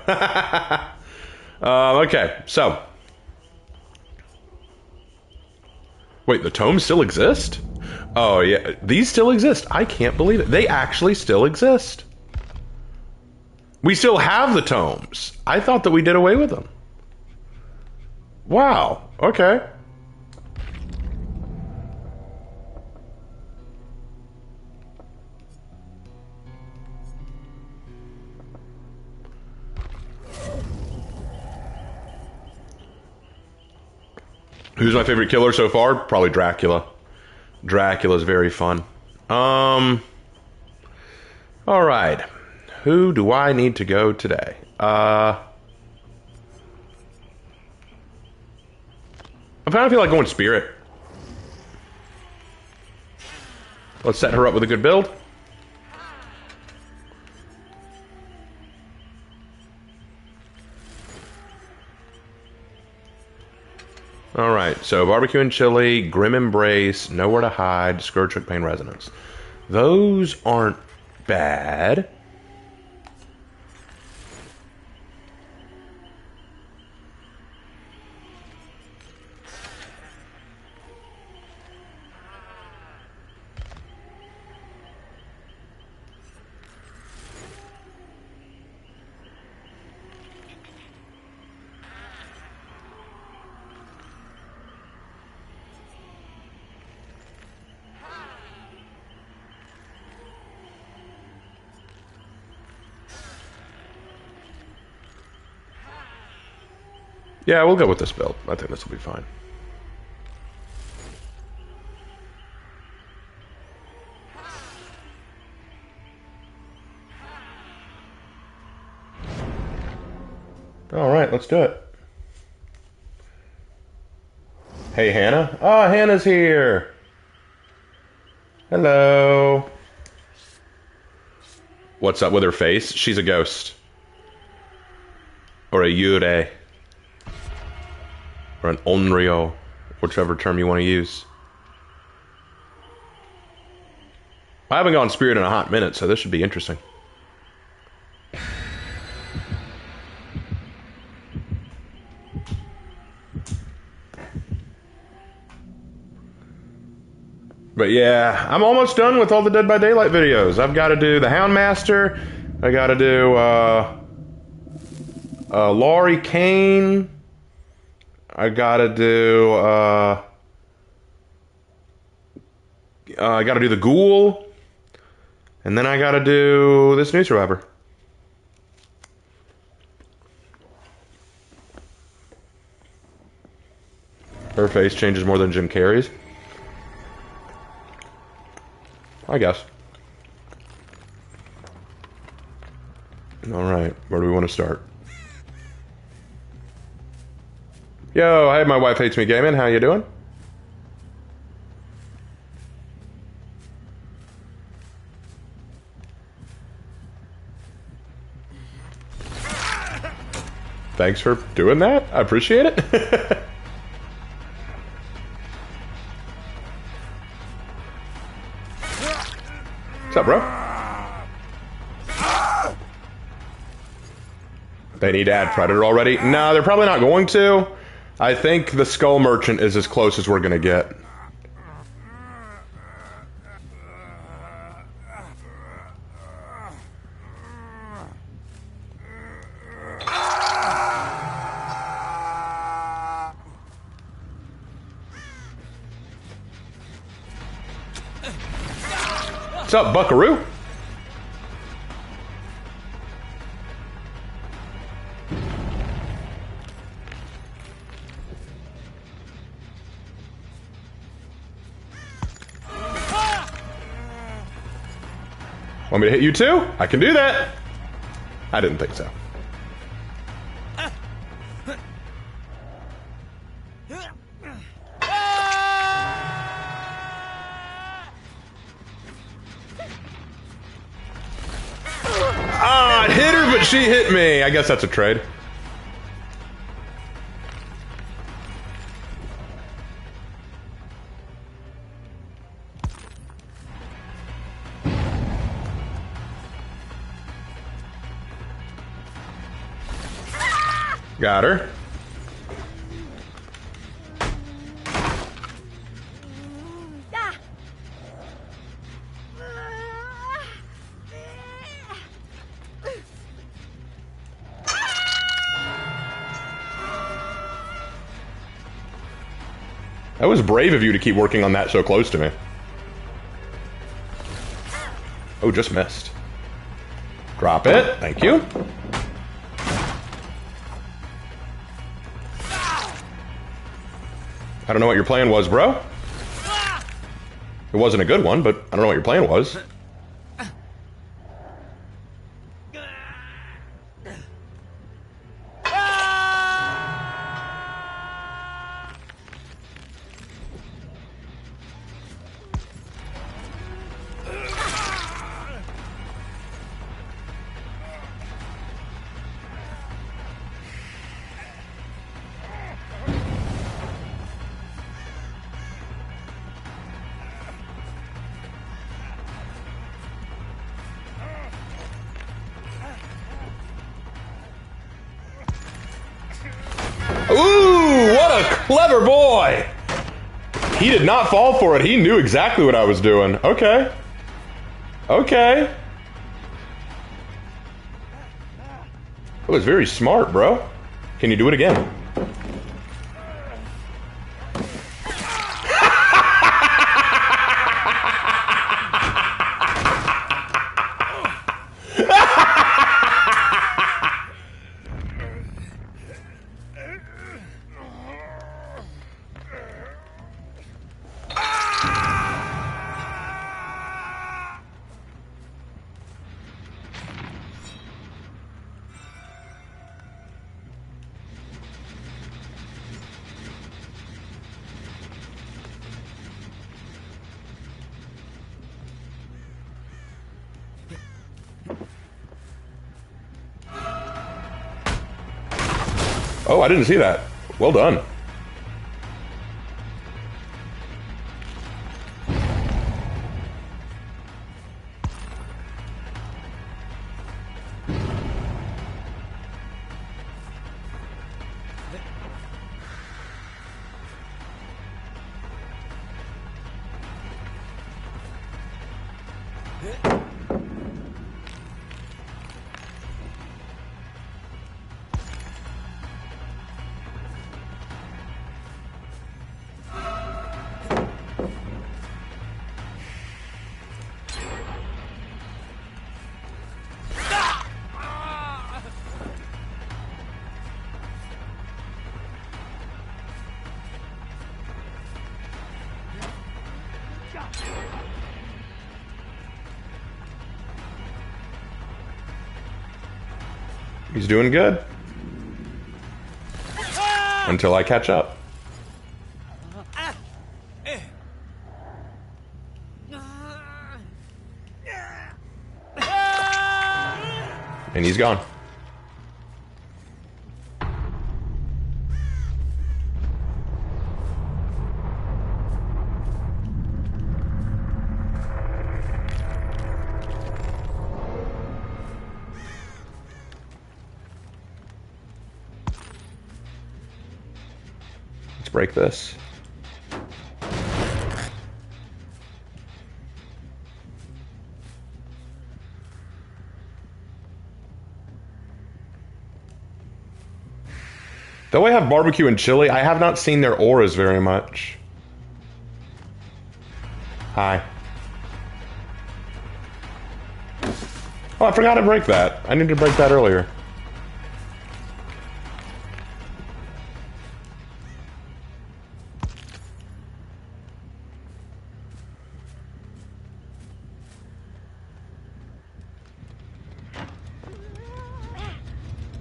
S1: Okay, so. Wait, the tomes still exist? Oh, yeah. These still exist. I can't believe it. They actually still exist. We still have the tomes. I thought that we did away with them. Wow. Okay. Who's my favorite killer so far? Probably Dracula. Dracula's very fun. All right. Who do I need to go today? I kind of feel like going Spirit. Let's set her up with a good build. Alright, so Barbecue and Chili, Grim Embrace, Nowhere to Hide, Scourge Hook Pain Resonance. Those aren't bad. Yeah, we'll go with this build. I think this will be fine. Alright, let's do it. Hey, Hannah. Oh, Hannah's here. Hello. What's up with her face? She's a ghost. Or a yurei. Or an onryo, whichever term you want to use. I haven't gone Spirit in a hot minute, so this should be interesting. But yeah, I'm almost done with all the Dead by Daylight videos. I've got to do the Houndmaster. I got to do Laurie Kane. I gotta do I gotta do the ghoul. And then I gotta do this new survivor. Her face changes more than Jim Carrey's. I guess. Alright, where do we want to start? Yo, hey, my wife hates me gaming. How you doing? Thanks for doing that. I appreciate it. What's up, bro? They need to add Predator already? No, they're probably not going to. I think the Skull Merchant is as close as we're gonna get. What's up, buckaroo? Want me to hit you too? I can do that. I didn't think so. Ah, I hit her, but she hit me. I guess that's a trade. Got her. That was brave of you to keep working on that so close to me. Oh, just missed. Drop it. Thank you. I don't know what your plan was, bro. It wasn't a good one, but I don't know what your plan was. Ooh, what a clever boy! He did not fall for it. He knew exactly what I was doing. Okay. Okay. That was very smart, bro. Can you do it again? Oh, I didn't see that. Well done. He's doing good. Until I catch up. And he's gone. Let's break this. Though I have barbecue and chili, I have not seen their auras very much. Hi. Oh, I forgot to break that. I needed to break that earlier.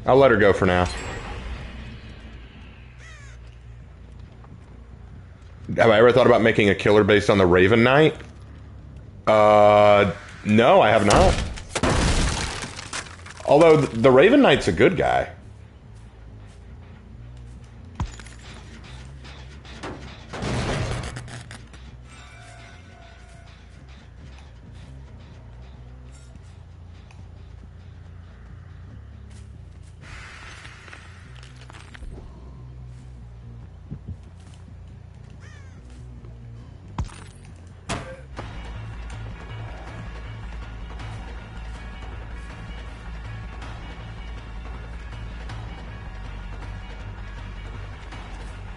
S1: I'll let her go for now. Have I ever thought about making a killer based on the Raven Knight? No, I have not. Although, the Raven Knight's a good guy.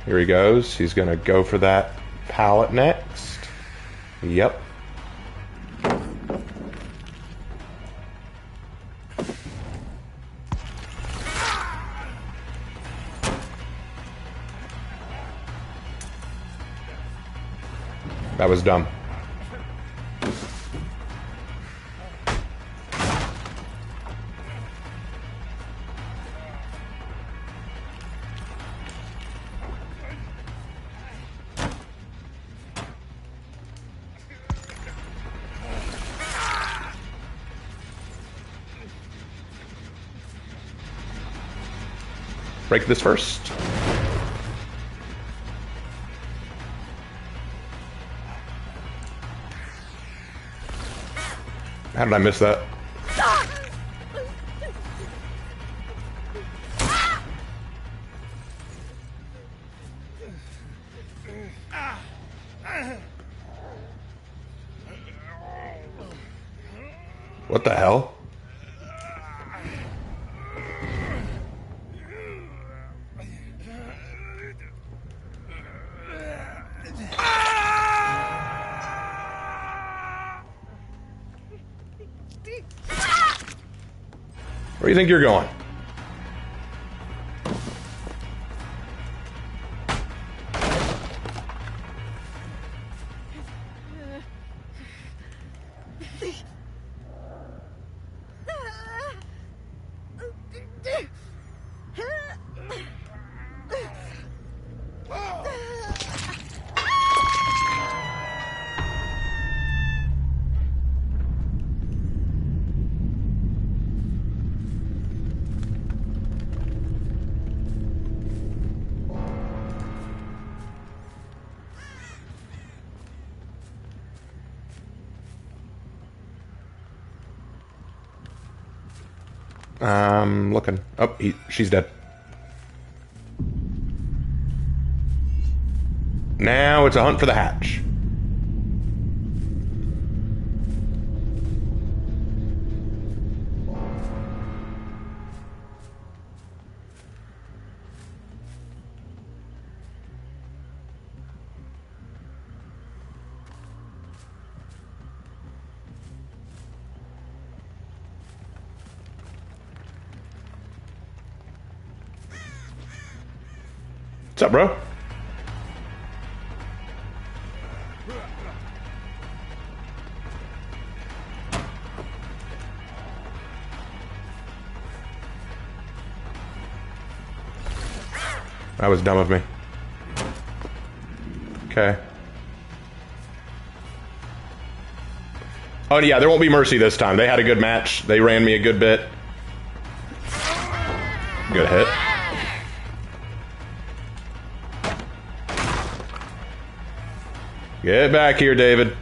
S1: Here he goes. He's gonna go for that pallet next. Yep. That was dumb. Break this first. How did I miss that? What the hell? Where do you think you're going? Looking. Oh, she's dead. Now it's a hunt for the hatch. What's up, bro? That was dumb of me. Okay. Oh, yeah, there won't be mercy this time. They had a good match. They ran me a good bit. Good hit. Get back here, David.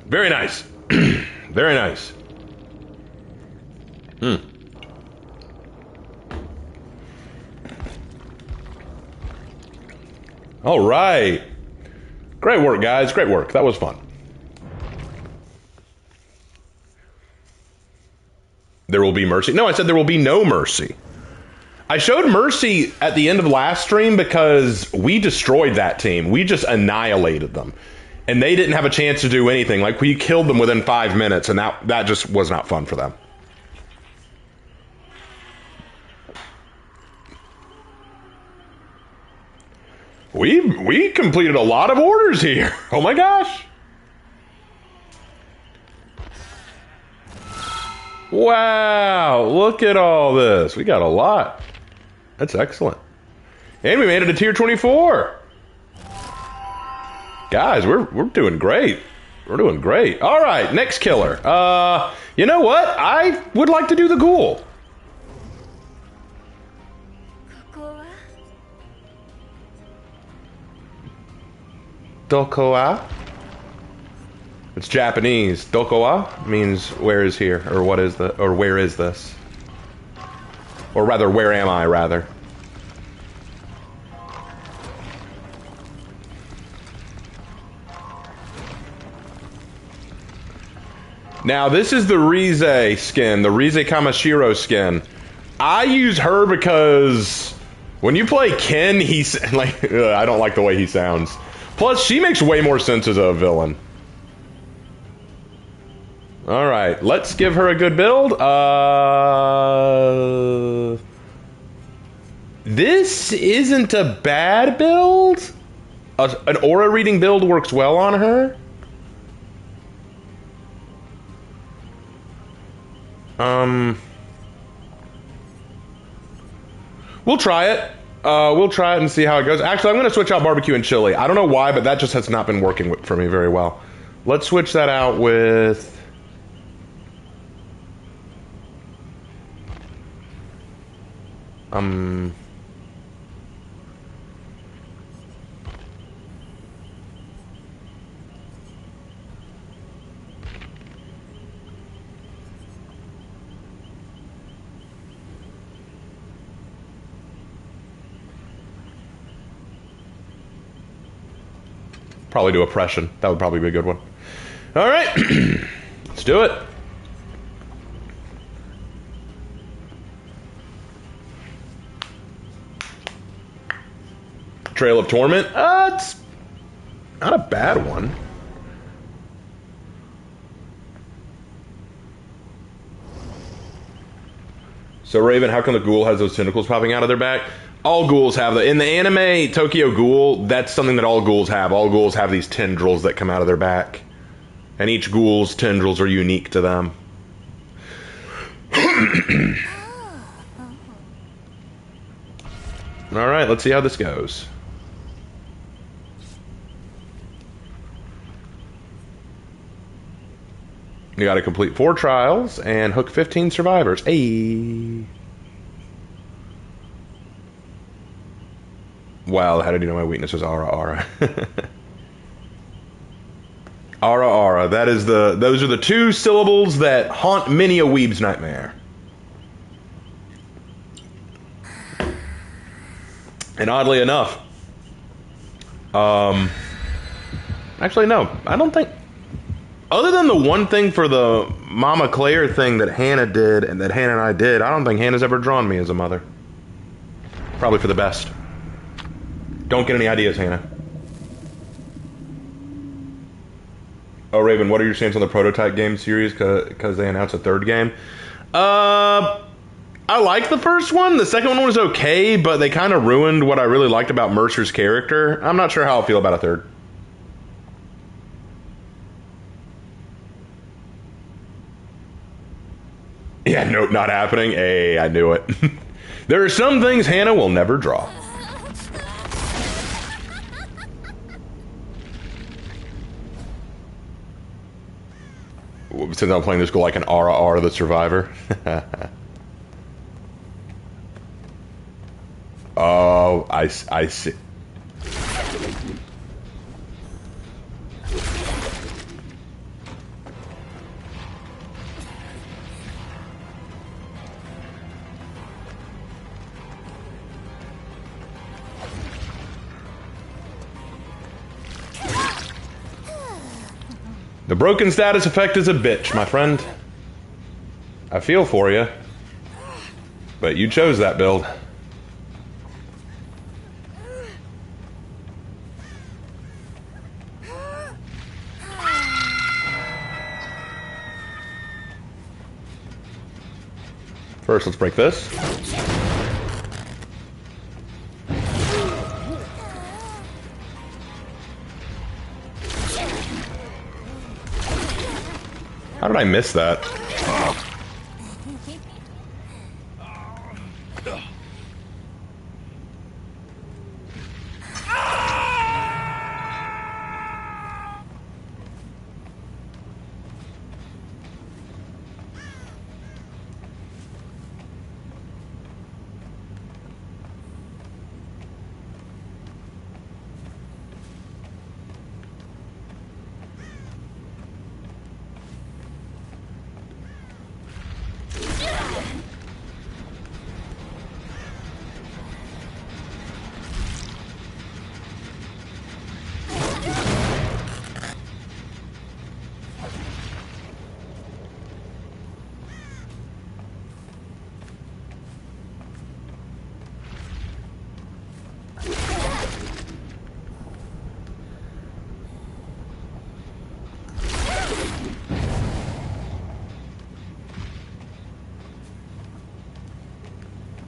S1: Very nice. Very nice. All right. Great work, guys. Great work. That was fun. There will be mercy. No, I said there will be no mercy. I showed mercy at the end of last stream because we destroyed that team. We just annihilated them. And they didn't have a chance to do anything. Like, we killed them within 5 minutes, and that just was not fun for them. We completed a lot of orders here. Oh my gosh. Wow, look at all this. We got a lot. That's excellent. And we made it to tier 24. Guys, we're doing great. We're doing great. All right, next killer. You know what? I would like to do the ghoul. Dokoa? It's Japanese. Dokoa means where is here, or what is the, or where is this? Or rather, where am I, rather? Now, this is the Rize skin, the Rize Kamashiro skin. I use her because when you play Ken, he's like, I don't like the way he sounds. Plus, she makes way more sense as a villain. Alright, let's give her a good build. This isn't a bad build. An aura reading build works well on her. We'll try it. We'll try it and see how it goes. Actually, I'm going to switch out barbecue and chili. I don't know why, but that just has not been working for me very well. Let's switch that out with... Probably do oppression. That would probably be a good one. All right, let's do it. Trail of Torment. It's not a bad one. So Raven, how come the ghoul has those tentacles popping out of their back? All ghouls have that. In the anime Tokyo Ghoul, that's something that all ghouls have. All ghouls have these tendrils that come out of their back. And each ghoul's tendrils are unique to them. Alright, let's see how this goes. You gotta complete 4 trials and hook 15 survivors. Ayy. Wow, how did you know my weakness was Aura Aura? Aura Aura, those are the 2 syllables that haunt many a weeb's nightmare. And oddly enough, actually no, I don't think, other than the one thing for the Mama Claire thing that Hannah did and that Hannah and I did, I don't think Hannah's ever drawn me as a mother. Probably for the best. Don't get any ideas, Hannah. Oh, Raven, what are your stance on the prototype game series? Because they announced a third game. I like the first one. The second one was okay, but they kind of ruined what I really liked about Mercer's character. I'm not sure how I feel about a third. Yeah, nope, not happening. Hey, I knew it. There are some things Hannah will never draw. Since I'm playing this go like an RR the Survivor. Oh, I see. The broken status effect is a bitch, my friend. I feel for you. But you chose that build. First, let's break this. How did I miss that?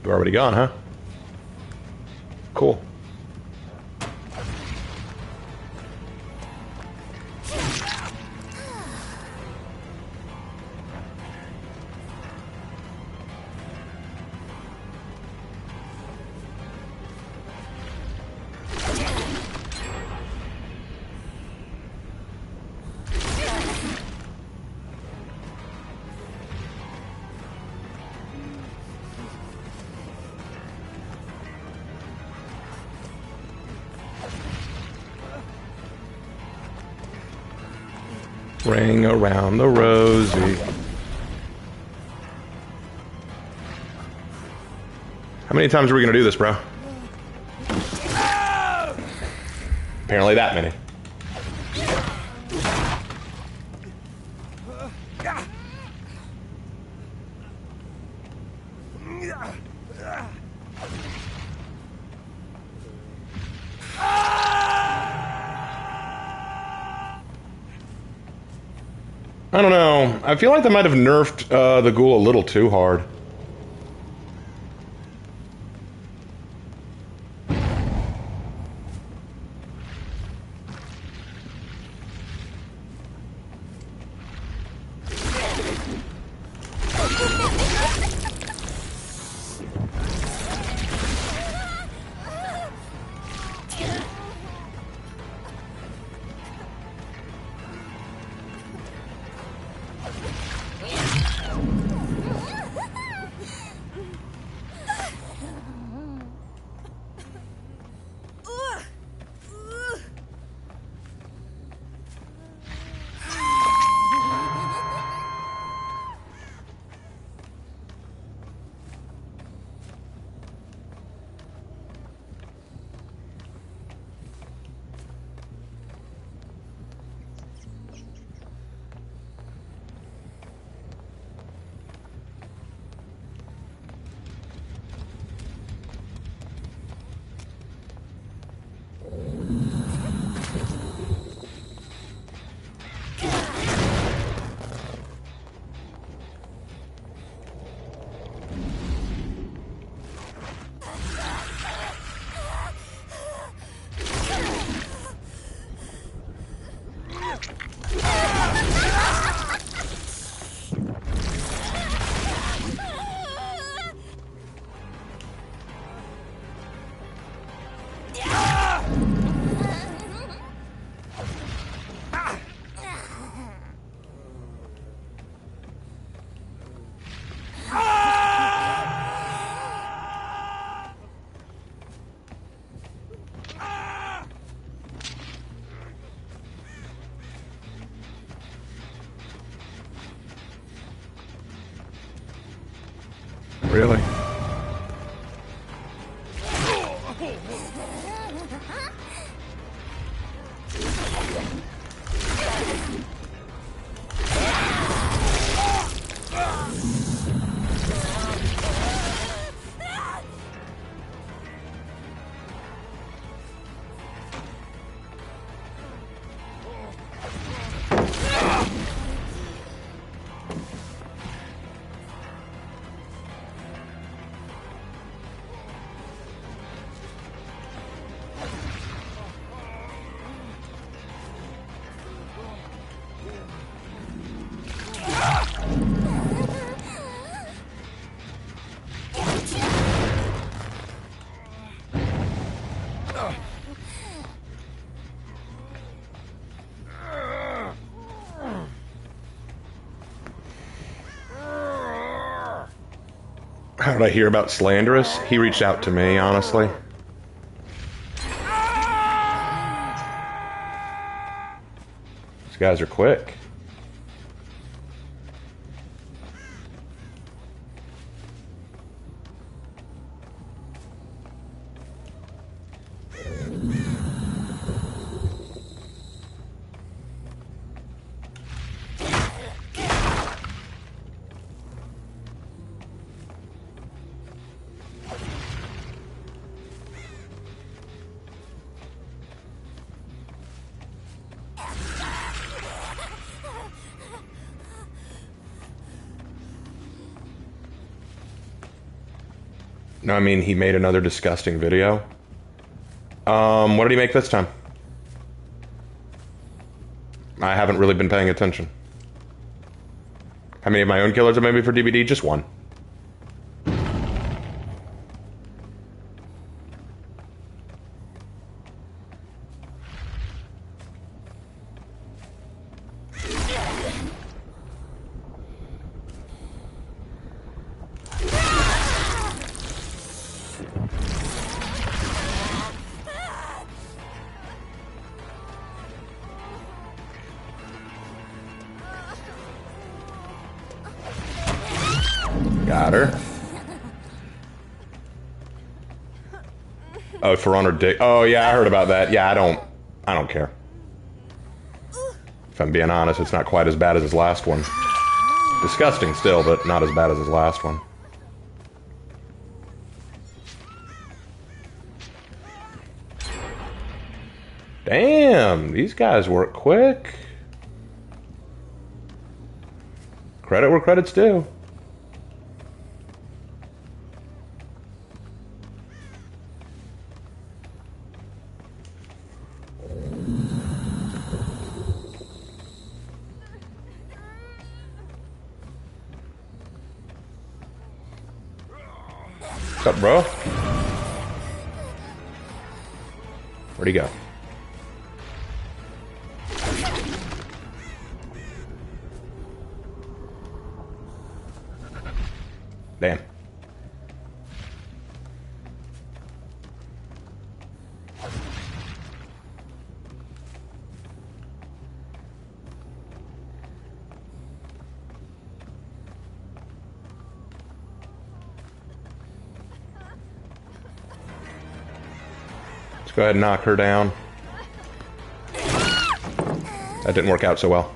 S1: You're already gone, huh? Cool. Ring around the rosy. How many times are we gonna do this, bro? Apparently that many. I don't know. I feel like they might have nerfed the ghoul a little too hard. Really? How did I hear about Slanderous? He reached out to me, honestly. These guys are quick. No, I mean, he made another disgusting video. What did he make this time? I haven't really been paying attention. How many of my own killers have made me for DBD? Just one. Got her. Oh, For Honor Dick. Oh yeah, I heard about that. Yeah, I don't care. If I'm being honest, it's not quite as bad as his last one. Disgusting still, but not as bad as his last one. Damn, these guys work quick. Credit where credit's due. What's up, bro? Where'd he go? Damn. Let's go ahead and knock her down. That didn't work out so well.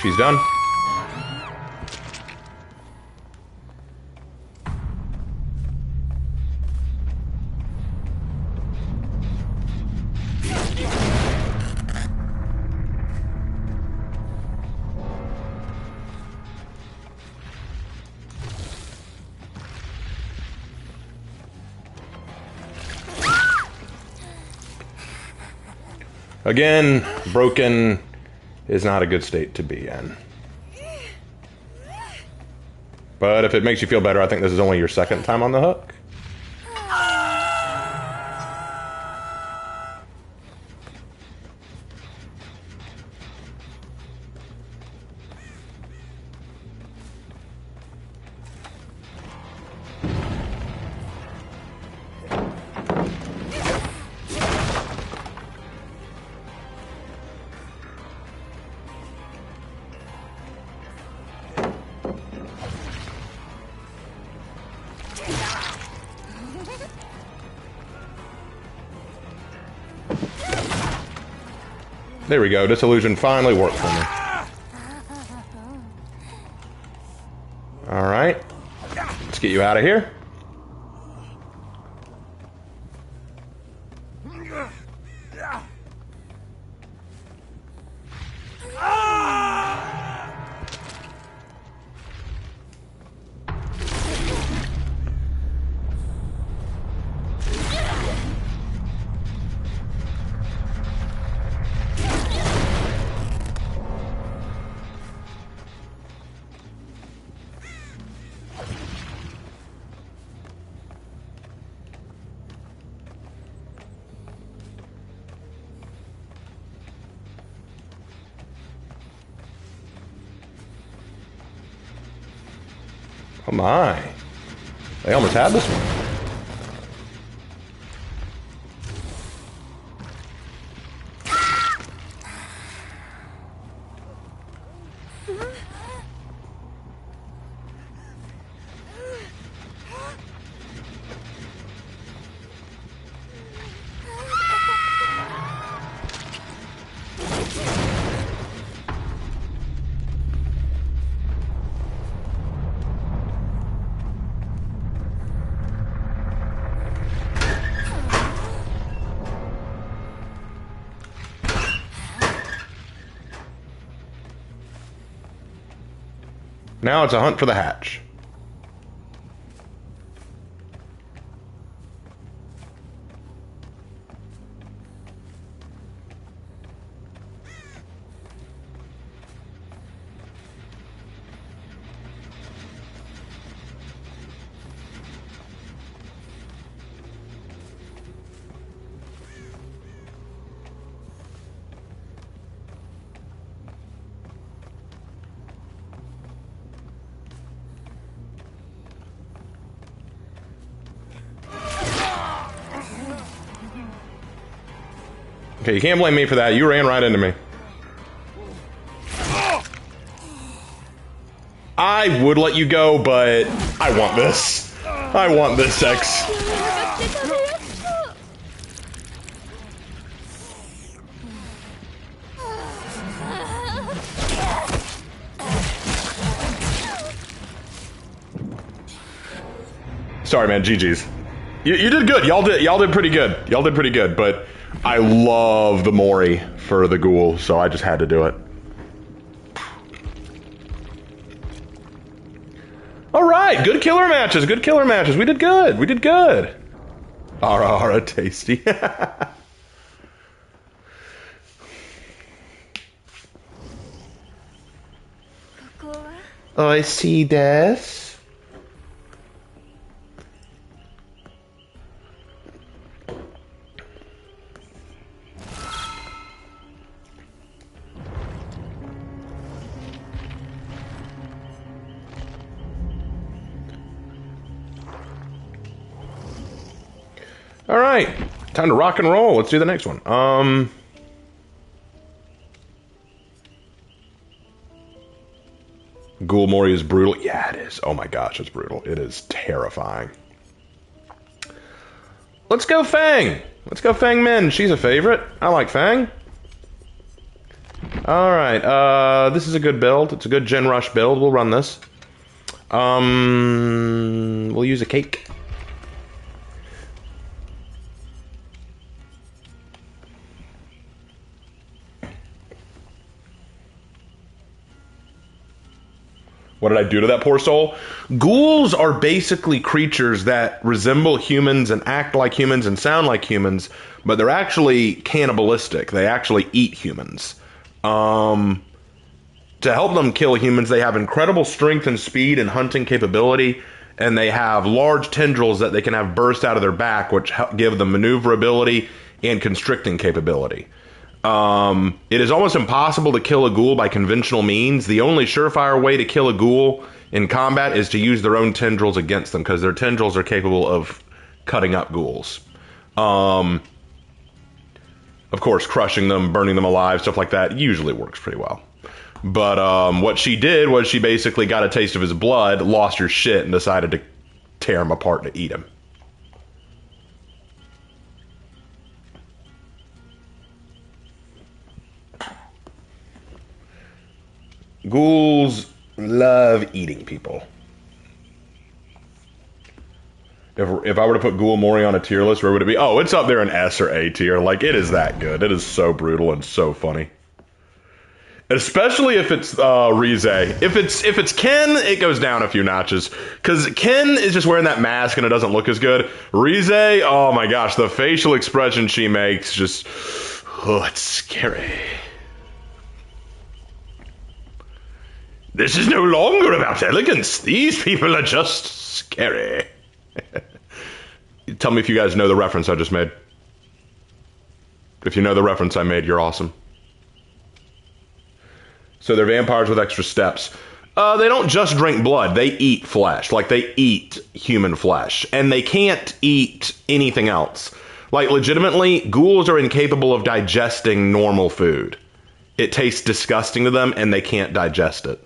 S1: She's done. Again, broken is not a good state to be in. But if it makes you feel better, I think this is only your second time on the hook. There we go. Disillusion finally worked for me. Alright. Let's get you out of here. Oh my. They almost had this one. Now it's a hunt for the hatch. Okay, you can't blame me for that. You ran right into me. I would let you go, but I want this. I want this sex. Sorry, man. GG's. You did good. Y'all did pretty good. Y'all did pretty good, but I love the Mori for the ghoul, so I just had to do it. Alright, good killer matches, good killer matches. We did good, we did good. Ara tasty. I see this. All right, time to rock and roll. Let's do the next one. Ghoul Mori is brutal. Yeah, it is. Oh my gosh, it's brutal. It is terrifying. Let's go Fang. Let's go Fang Min. She's a favorite. I like Fang. All right, this is a good build. It's a good Gen Rush build. We'll run this. We'll use a cake. What did I do to that poor soul? Ghouls are basically creatures that resemble humans and act like humans and sound like humans, but they're actually cannibalistic. They actually eat humans. To help them kill humans, they have incredible strength and speed and hunting capability, and they have large tendrils that they can have burst out of their back, which give them maneuverability and constricting capability. It is almost impossible to kill a ghoul by conventional means. The only surefire way to kill a ghoul in combat is to use their own tendrils against them, because their tendrils are capable of cutting up ghouls. Of course, crushing them, burning them alive, stuff like that usually works pretty well. But what she did was she basically got a taste of his blood, lost her shit, and decided to tear him apart to eat him. Ghouls love eating people. If I were to put Ghoul Mori on a tier list, where would it be? Oh, it's up there in S or A tier. Like, it is that good. It is so brutal and so funny. Especially if it's Rize. If it's Ken, it goes down a few notches. Because Ken is just wearing that mask and it doesn't look as good. Rize, oh my gosh, the facial expression she makes just... Oh, it's scary. This is no longer about elegance. These people are just scary. Tell me if you guys know the reference I just made. If you know the reference I made, you're awesome. So they're vampires with extra steps. They don't just drink blood. They eat flesh. Like, they eat human flesh. And they can't eat anything else. Like, legitimately, ghouls are incapable of digesting normal food. It tastes disgusting to them, and they can't digest it.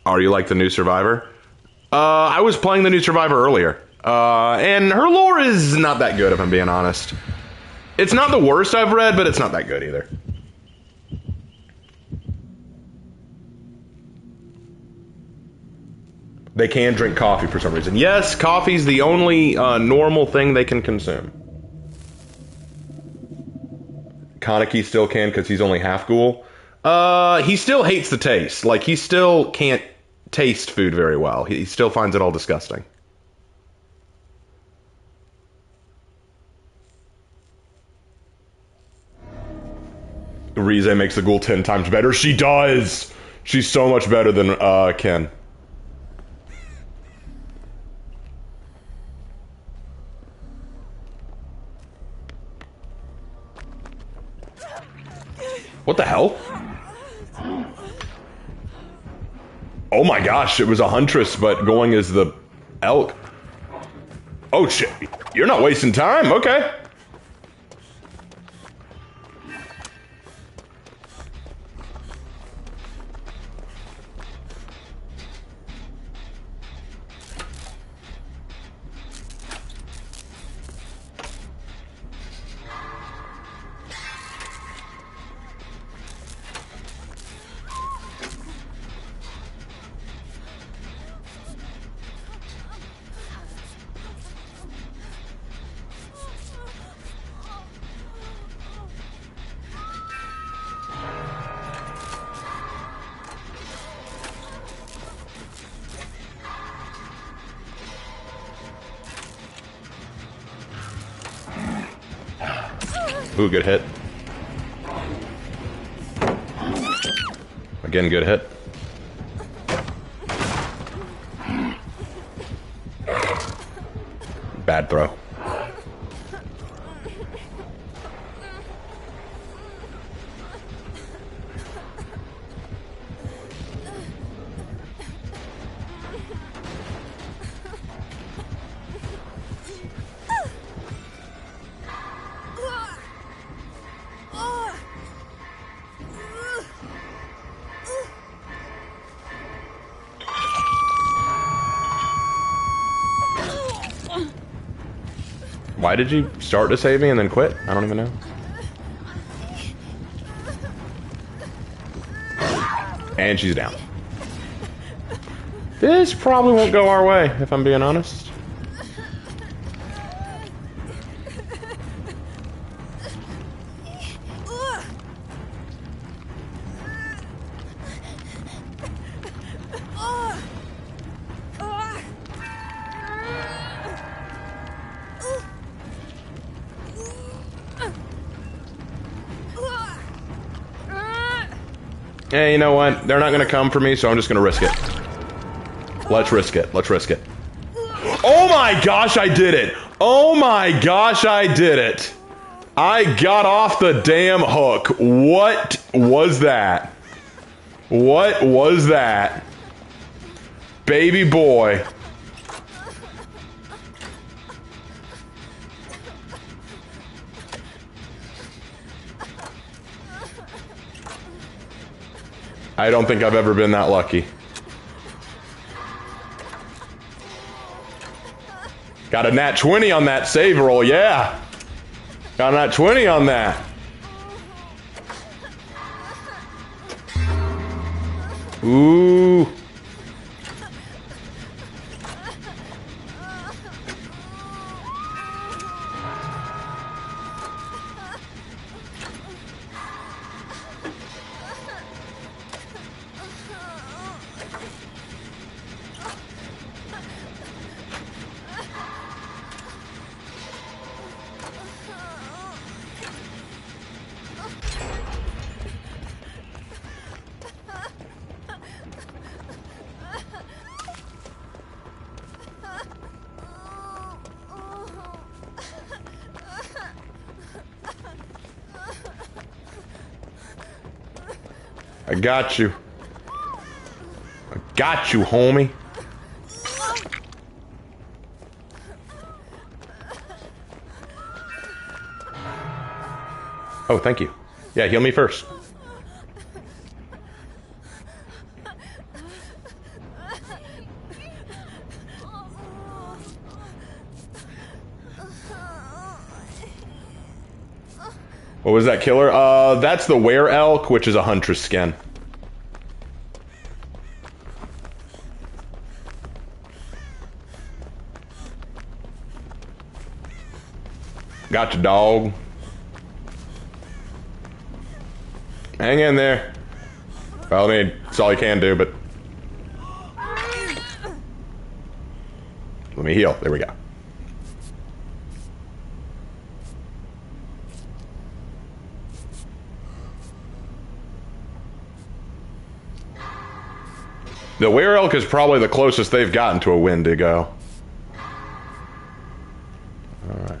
S1: Are you like the new Survivor? I was playing the new Survivor earlier. And her lore is not that good, if I'm being honest. It's not the worst I've read, but it's not that good either. They can drink coffee for some reason. Yes, coffee's the only normal thing they can consume. Kaneki still can because he's only half ghoul. He still hates the taste. Like, he still can't taste food very well. He still finds it all disgusting. Rize makes the ghoul 10 times better. She does! She's so much better than Ken. What the hell? Oh my gosh, it was a huntress, but going as the elk. Oh shit, you're not wasting time, okay. Ooh, good hit. Again, good hit. Bad throw. Why did you start to save me and then quit? I don't even know. And she's down. This probably won't go our way, if I'm being honest. Hey, you know what? They're not going to come for me, so I'm just going to risk it. Let's risk it. Let's risk it. Oh my gosh, I did it! Oh my gosh, I did it! I got off the damn hook. What was that? What was that? Baby boy. I don't think I've ever been that lucky. Got a nat 20 on that save roll, yeah. Got a nat 20 on that. Ooh. I got you. I got you, homie. Oh, thank you. Yeah, heal me first. What was that killer? That's the were elk, which is a huntress skin. Gotcha, dog. Hang in there. Well, I mean, it's all you can do, but... Let me heal. There we go. The were elk is probably the closest they've gotten to a Wendigo. Alright.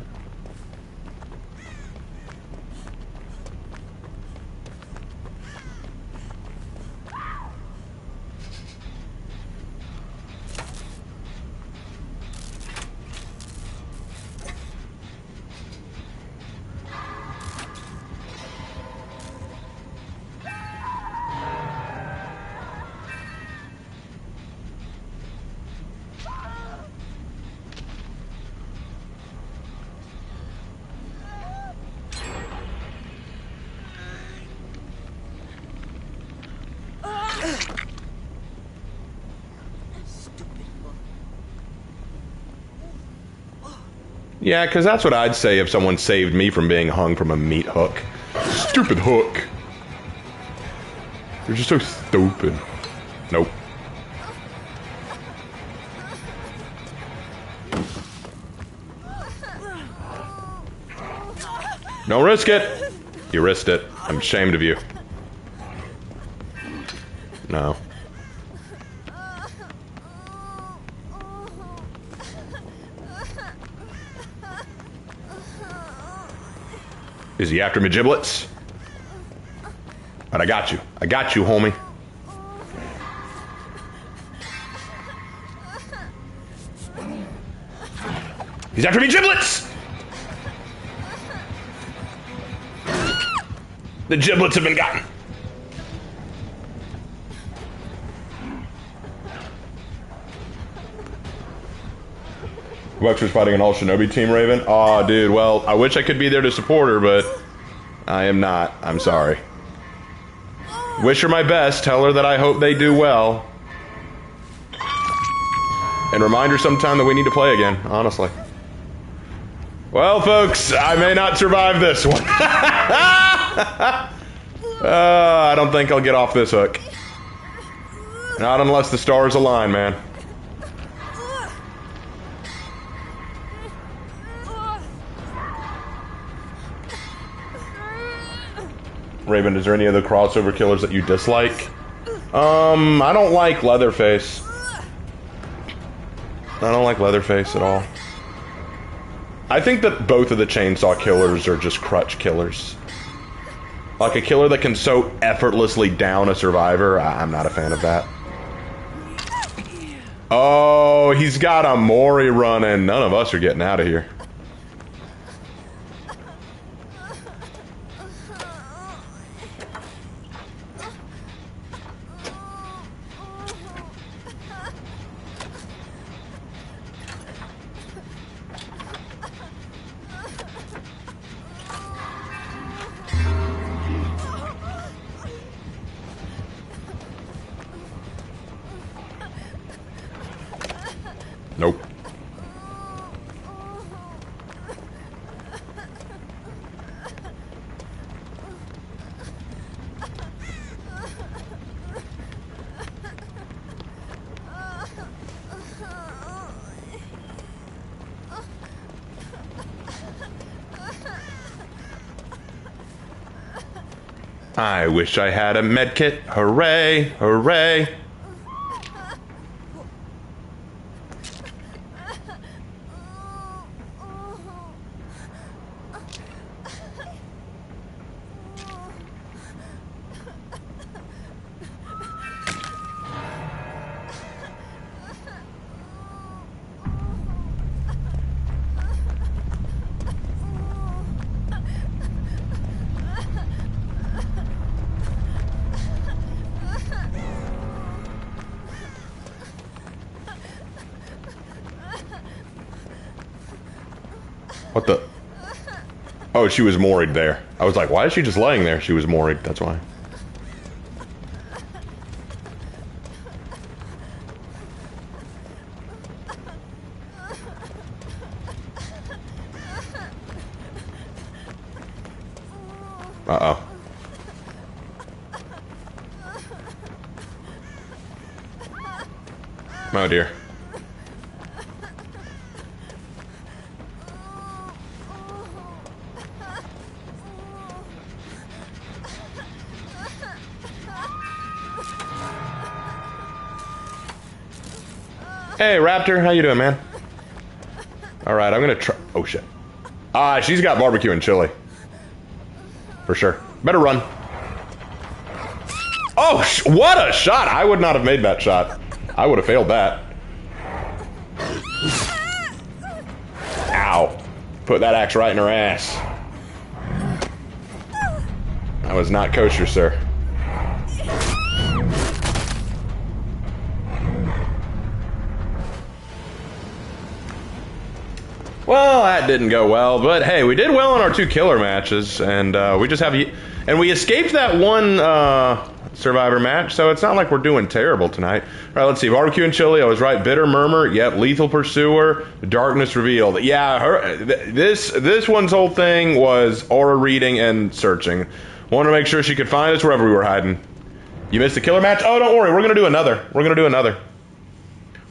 S1: Yeah, because that's what I'd say if someone saved me from being hung from a meat hook. Stupid hook. You're just so stupid. Nope. Don't risk it. You risked it. I'm ashamed of you. No. Is he after me, giblets? But I got you. I got you, homie. He's after me, giblets! The giblets have been gotten. Wexer's fighting an all Shinobi team, Raven. Aw, dude, well, I wish I could be there to support her, but I am not. I'm sorry. Wish her my best. Tell her that I hope they do well. And remind her sometime that we need to play again, honestly. Well, folks, I may not survive this one. I don't think I'll get off this hook. Not unless the stars align, man. Raven, is there any other crossover killers that you dislike? I don't like Leatherface. I don't like Leatherface at all. I think that both of the chainsaw killers are just crutch killers. Like a killer that can so effortlessly down a survivor, I'm not a fan of that. Oh, he's got a Mori running. None of us are getting out of here. Nope. I wish I had a medkit. Hooray, hooray. What the? Oh, she was moored there. I was like, why is she just laying there? She was moored, that's why. Uh-oh. Oh dear. Hey, Raptor, how you doing, man? Alright, I'm gonna try... Oh, shit. Ah, she's got barbecue and chili. For sure. Better run. Oh, what a shot! I would not have made that shot. I would have failed that. Ow. Put that axe right in her ass. That was not kosher, sir. Well, that didn't go well, but hey, we did well in our 2 killer matches, and we just have... And we escaped that one Survivor match, so it's not like we're doing terrible tonight. All right, let's see. Barbecue and chili, I was right. Bitter Murmur, yep. Lethal Pursuer, Darkness Revealed. Yeah, this one's whole thing was aura reading and searching. Wanted to make sure she could find us wherever we were hiding. You missed a killer match? Oh, don't worry, we're going to do another. We're going to do another.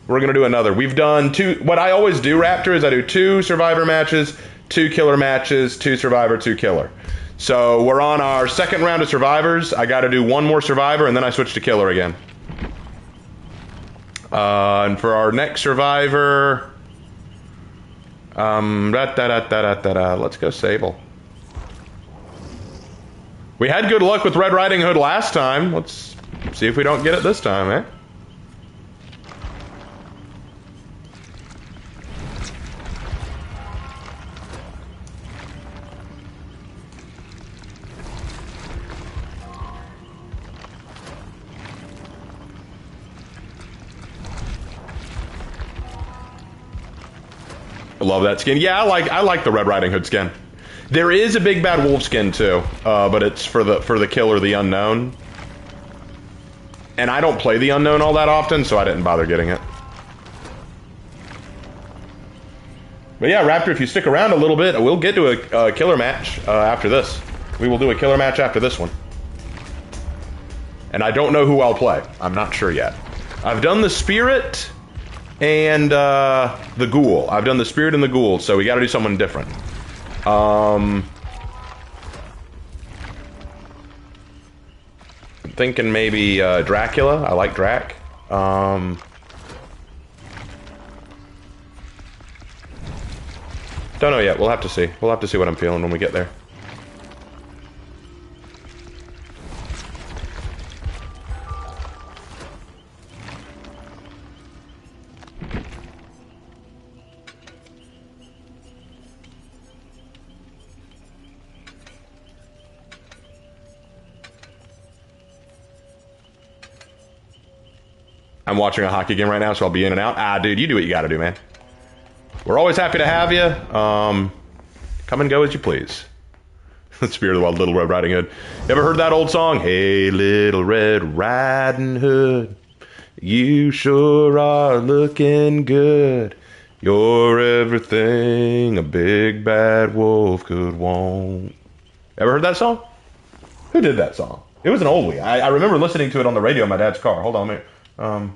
S1: We're going to do another. We've done 2... What I always do, Raptor, is I do 2 Survivor matches, 2 killer matches, 2 Survivor, 2 killer. So we're on our 2nd round of Survivors. I got to do 1 more Survivor, and then I switch to killer again. And for our next Survivor... let's go Sable. We had good luck with Red Riding Hood last time. Let's see if we don't get it this time, eh? I love that skin. Yeah, I like the Red Riding Hood skin. There is a Big Bad Wolf skin too, but it's for the killer, the Unknown. And I don't play the Unknown all that often, so I didn't bother getting it. But yeah, Raptor, if you stick around a little bit, we'll get to a killer match after this. We will do a killer match after this one. And I don't know who I'll play. I'm not sure yet. I've done the Spirit and the Ghoul. I've done the Spirit and the Ghoul, so we got to do someone different. I'm thinking maybe Dracula. I like Drac. Don't know yet. We'll have to see. We'll have to see what I'm feeling when we get there. I'm watching a hockey game right now, so I'll be in and out. Ah, dude, you do what you gotta do, man. We're always happy to have you. Come and go as you please. Spirit of the Wild, Little Red Riding Hood. You ever heard that old song? Hey, Little Red Riding Hood, You sure are looking good. You're everything a big bad wolf could want. Ever heard that song? Who did that song? It was an oldie. I remember listening to it on the radio in my dad's car. Hold on a minute.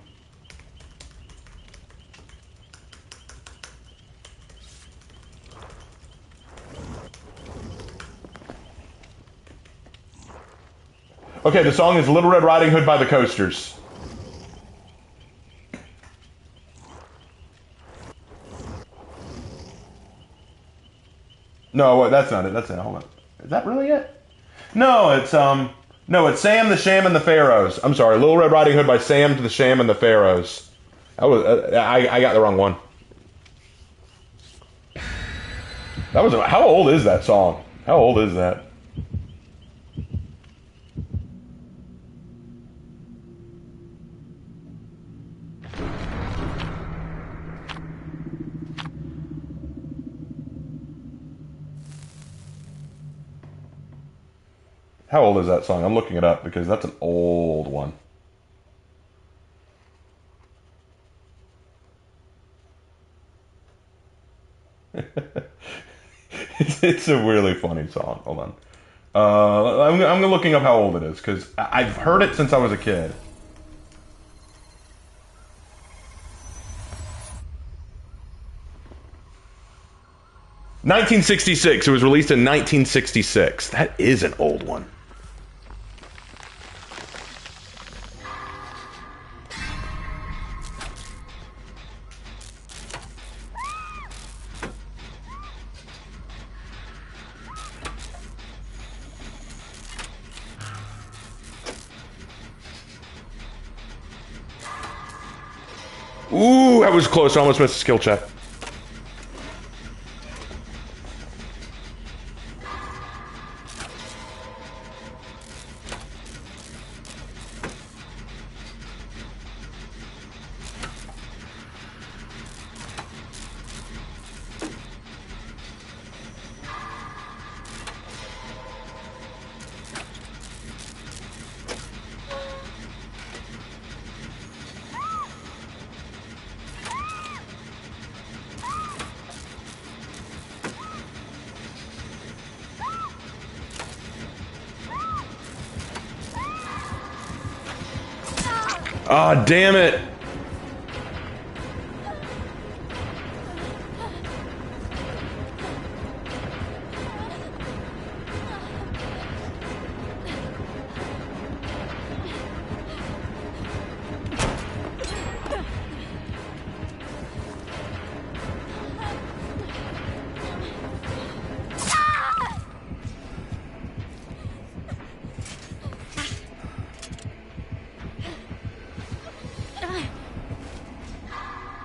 S1: Okay, the song is Little Red Riding Hood by the Coasters. No, wait, that's not it. That's it. Hold on. Is that really it? No, it's Sam the Sham and the Pharaohs. I'm sorry, Little Red Riding Hood by Sam the Sham and the Pharaohs. I got the wrong one. That was how old is that song? How old is that? How old is that song? I'm looking it up because that's an old one. It's a really funny song. Hold on. I'm looking up how old it is because I've heard it since I was a kid. (1966). It was released in 1966. That is an old one. Ooh, that was close. I almost missed a skill check. Ah, damn it.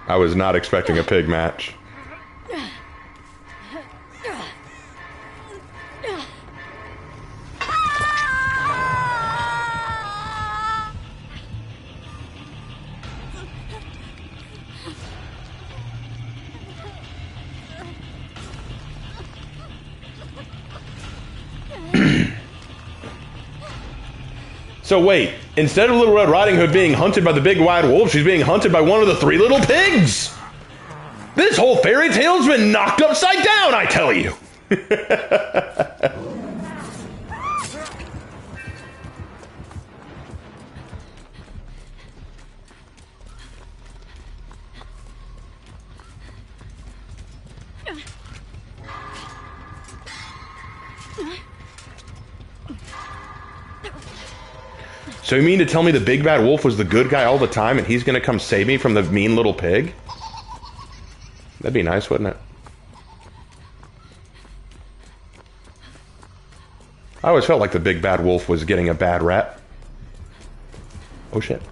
S1: I was not expecting a pig match. So wait, instead of Little Red Riding Hood being hunted by the big white wolf, she's being hunted by one of the three little pigs! This whole fairy tale's been knocked upside down, I tell you! So you mean to tell me the big bad wolf was the good guy all the time and he's gonna come save me from the mean little pig? That'd be nice, wouldn't it? I always felt like the big bad wolf was getting a bad rap. Oh shit.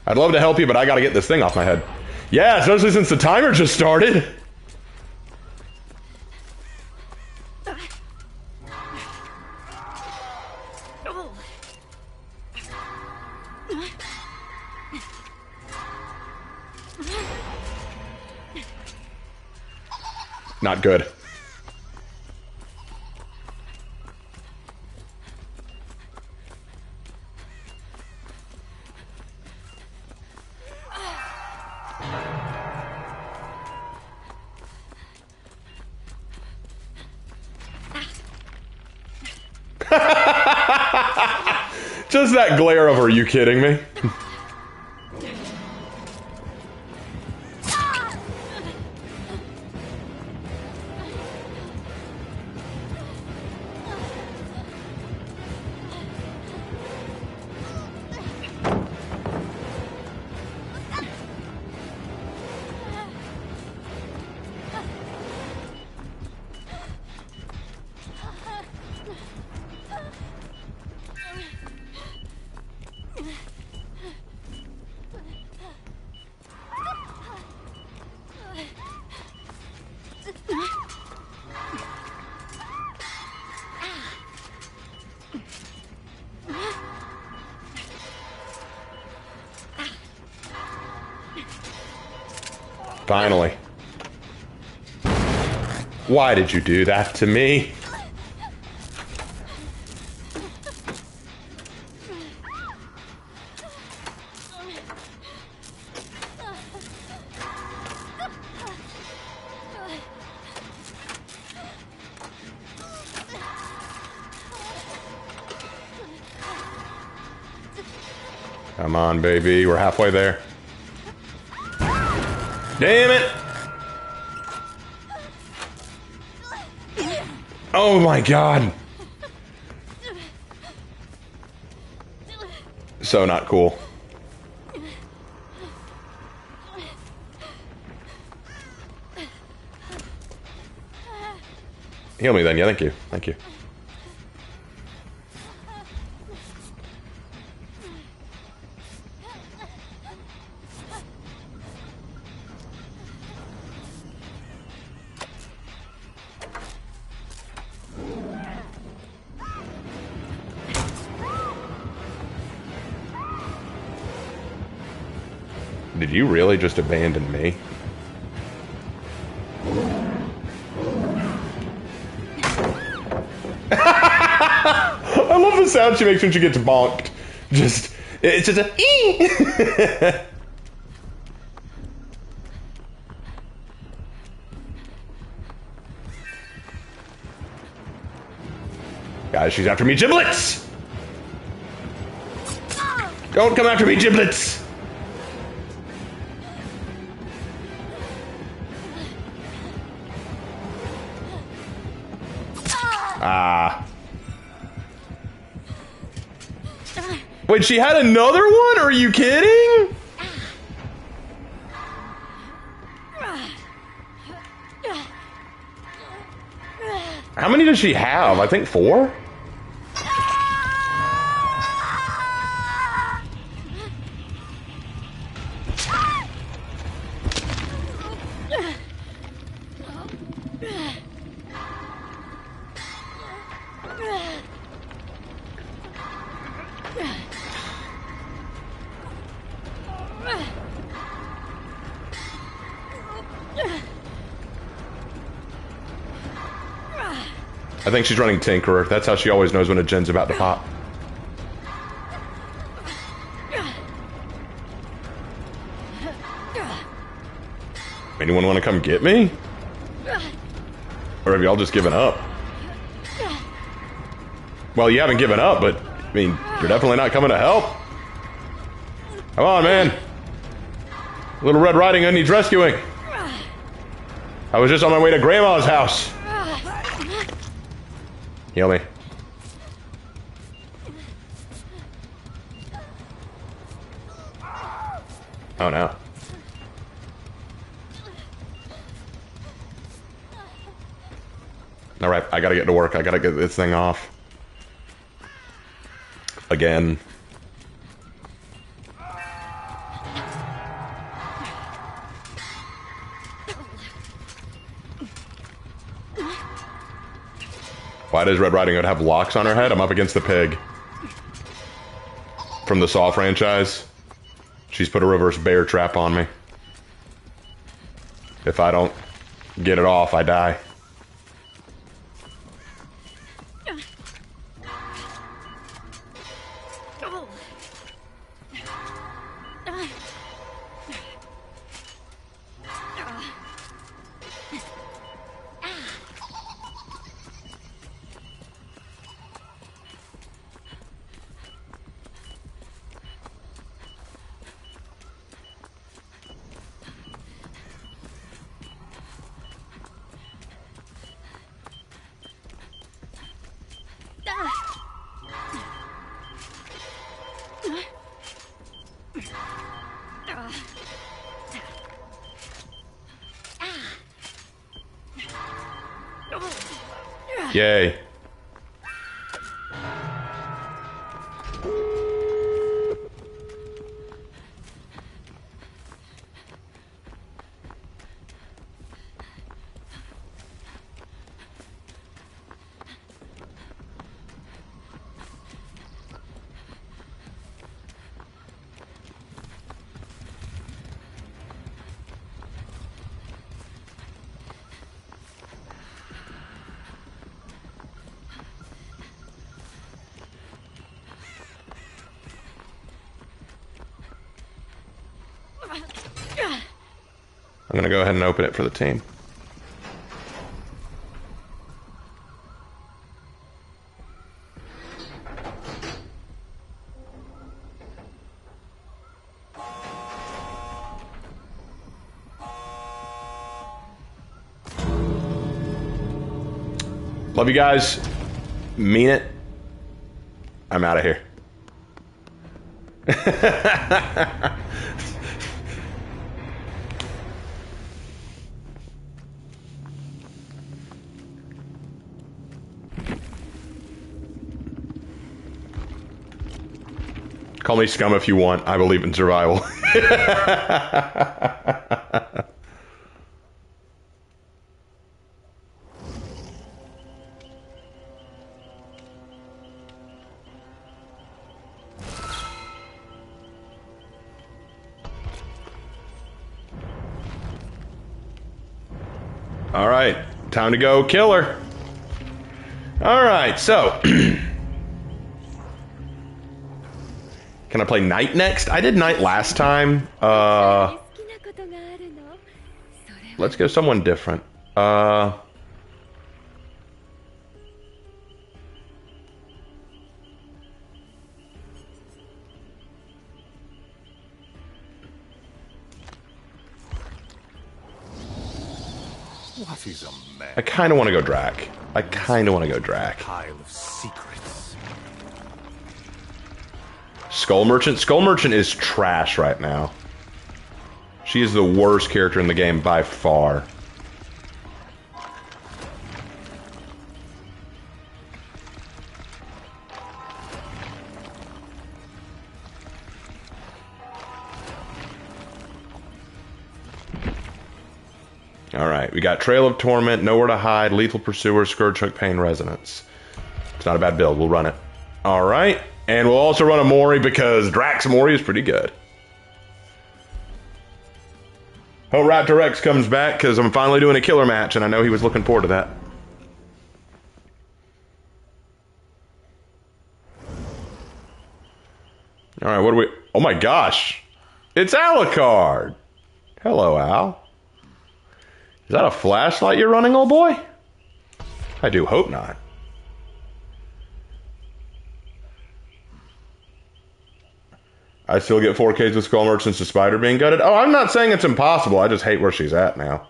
S1: I'd love to help you, but I gotta get this thing off my head. Yeah, especially since the timer just started. Not good. Just that glare of, are you kidding me? Finally. Why did you do that to me? Come on, baby. We're halfway there. Damn it! Oh my god. So not cool. Heal me then, yeah, thank you. Thank you. Did you really just abandon me? I love the sound she makes when she gets bonked. It's just a ee. Guys, she's after me, giblets! Don't come after me, giblets! Wait, she had another one? Are you kidding? How many does she have? I think 4? I think she's running Tinkerer. That's how she always knows when a gen's about to pop. Anyone want to come get me? Or have y'all just given up? Well, you haven't given up, but, I mean, you're definitely not coming to help. Come on, man. Little Red Riding Hood needs rescuing. I was just on my way to Grandma's house. Heal me. Oh no. Alright, I gotta get to work. I gotta get this thing off. Again. Why does Red Riding Hood have locks on her head? I'm up against the pig. From the Saw franchise. She's put a reverse bear trap on me. If I don't get it off, I die. Yay. I'm gonna go ahead and open it for the team. Love you guys. Mean it. I'm out of here. Call me scum if you want. I believe in survival. All right, time to go kill her. All right, so can I play Knight next? I did Knight last time. Let's go someone different.
S4: What is a man?
S1: I kind of want to go Drac.
S4: Pile of secrets.
S1: Skull Merchant. Skull Merchant is trash right now. She is the worst character in the game by far. Alright, we got Trail of Torment, Nowhere to Hide, Lethal Pursuer, Scourgehook, Pain Resonance. It's not a bad build, we'll run it. Alright, and we'll also run a Mori because Drax Mori is pretty good. Hope Raptor X comes back because I'm finally doing a killer match and I know he was looking forward to that. Alright, what do we... Oh my gosh! It's Alucard! Hello, Al. Is that a flashlight you're running, old boy? I do hope not. I still get 4Ks with Skull Merchants to Spider being gutted. Oh, I'm not saying it's impossible. I just hate where she's at now.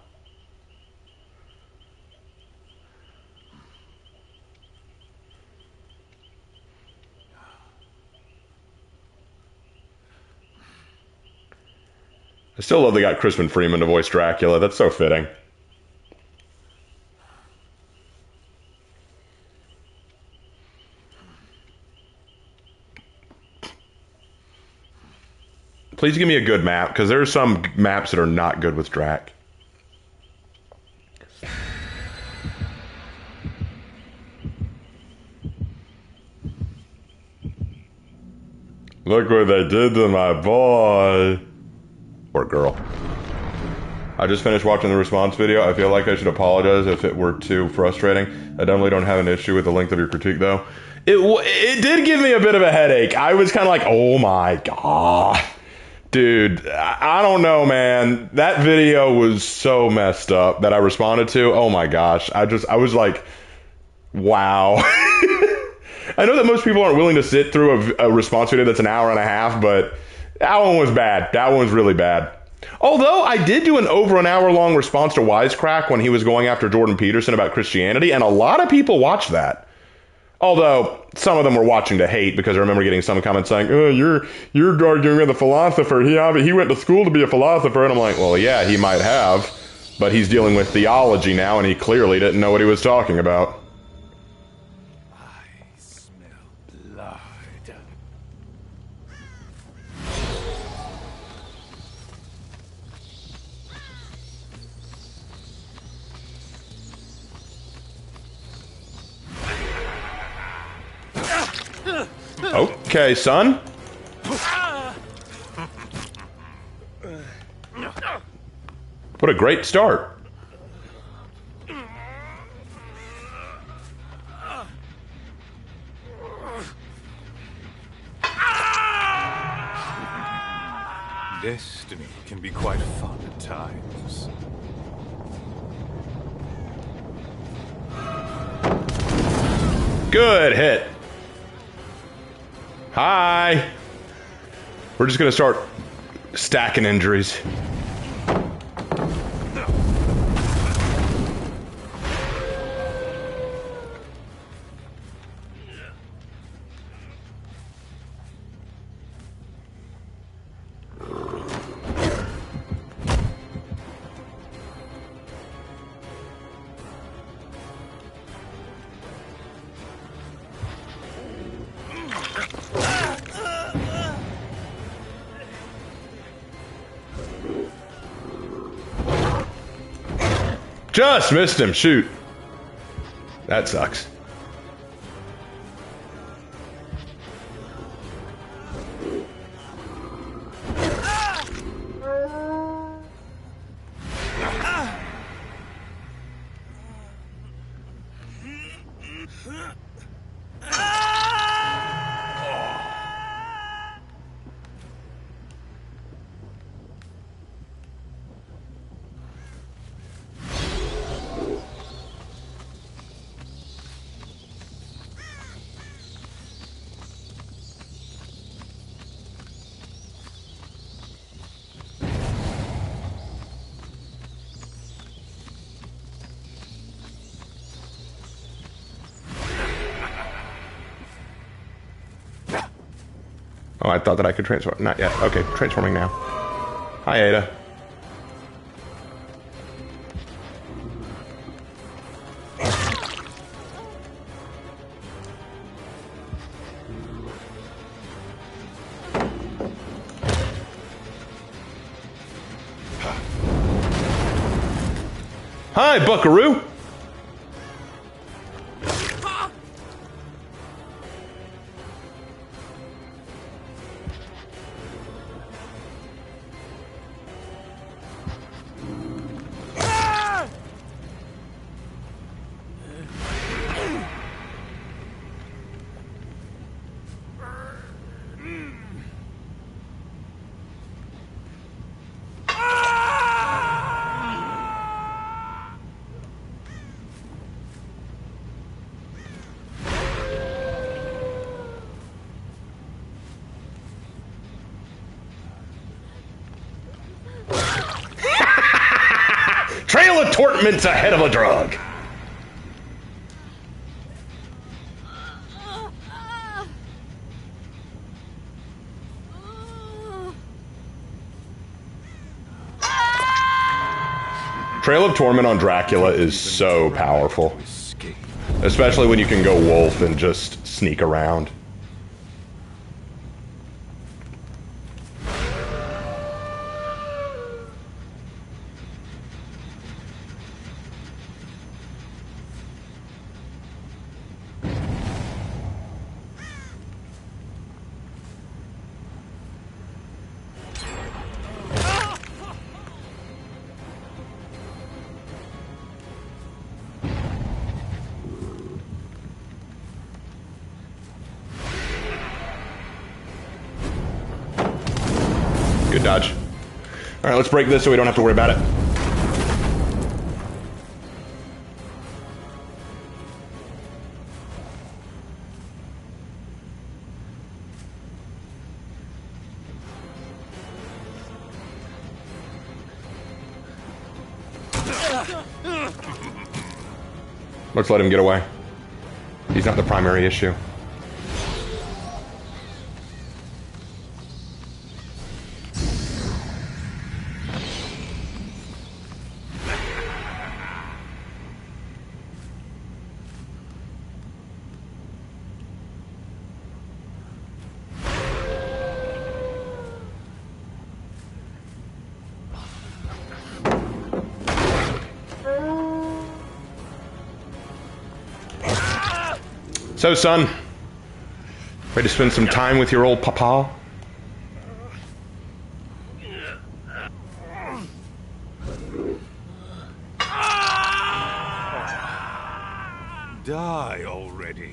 S1: I still love they got Crispin Freeman to voice Dracula. That's so fitting. Please give me a good map, because there are some maps that are not good with Drac. Look what they did to my boy. Or girl. I just finished watching the response video. I feel like I should apologize if it were too frustrating. I definitely don't have an issue with the length of your critique, though. It did give me a bit of a headache. I was kind of like, oh my god. Dude, I don't know, man. That video was so messed up that I responded to. Oh my gosh. I was like, wow. I know that most people aren't willing to sit through a response video that's an hour and a half, but that one was bad. That one was really bad. Although I did do an over an hour long response to Wisecrack when he was going after Jordan Peterson about Christianity, and a lot of people watched that. Although some of them were watching to hate, because I remember getting some comments saying, "Oh, you're arguing with a philosopher. He went to school to be a philosopher," and I'm like, well, yeah, he might have, But he's dealing with theology now, and he clearly didn't know what he was talking about.
S4: I smell blood.
S1: Okay, son. What a great start.
S4: Destiny can be quite fun at times.
S1: Good hit. Hi. We're just gonna start stacking injuries. Just missed him. Shoot. That sucks. Oh, I thought that I could transform. Not yet. Okay, transforming now. Hi, Ada. Hi, Buckaroo. Trail of Torment's ahead of a drug. Trail of Torment on Dracula is so powerful. Especially when you can go wolf and just sneak around. Good dodge. Alright, let's break this so we don't have to worry about it. Let's let him get away. He's not the primary issue. So, son, ready to spend some time with your old papa?
S4: Die already.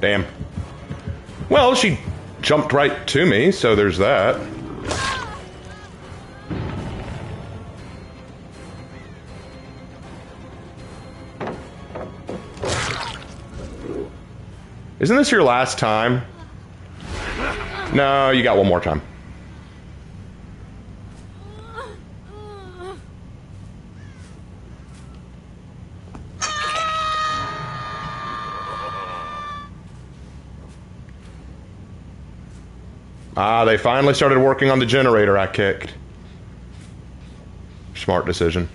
S1: Damn. Well, she jumped right to me, so there's that. Isn't this your last time? No, you got one more time. Ah, they finally started working on the generator I kicked. Smart decision.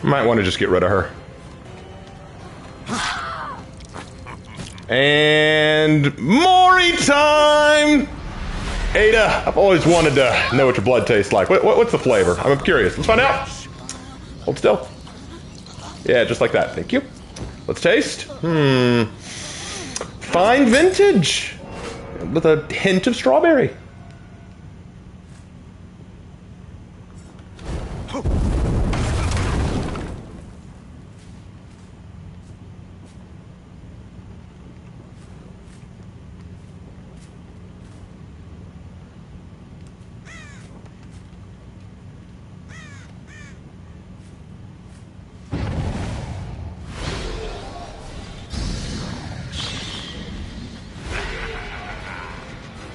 S1: Might want to just get rid of her. And Mori time! Ada, I've always wanted to know what your blood tastes like. What's the flavor? I'm curious. Let's find out. Hold still. Yeah, just like that. Thank you. Let's taste. Fine vintage. With a hint of strawberry.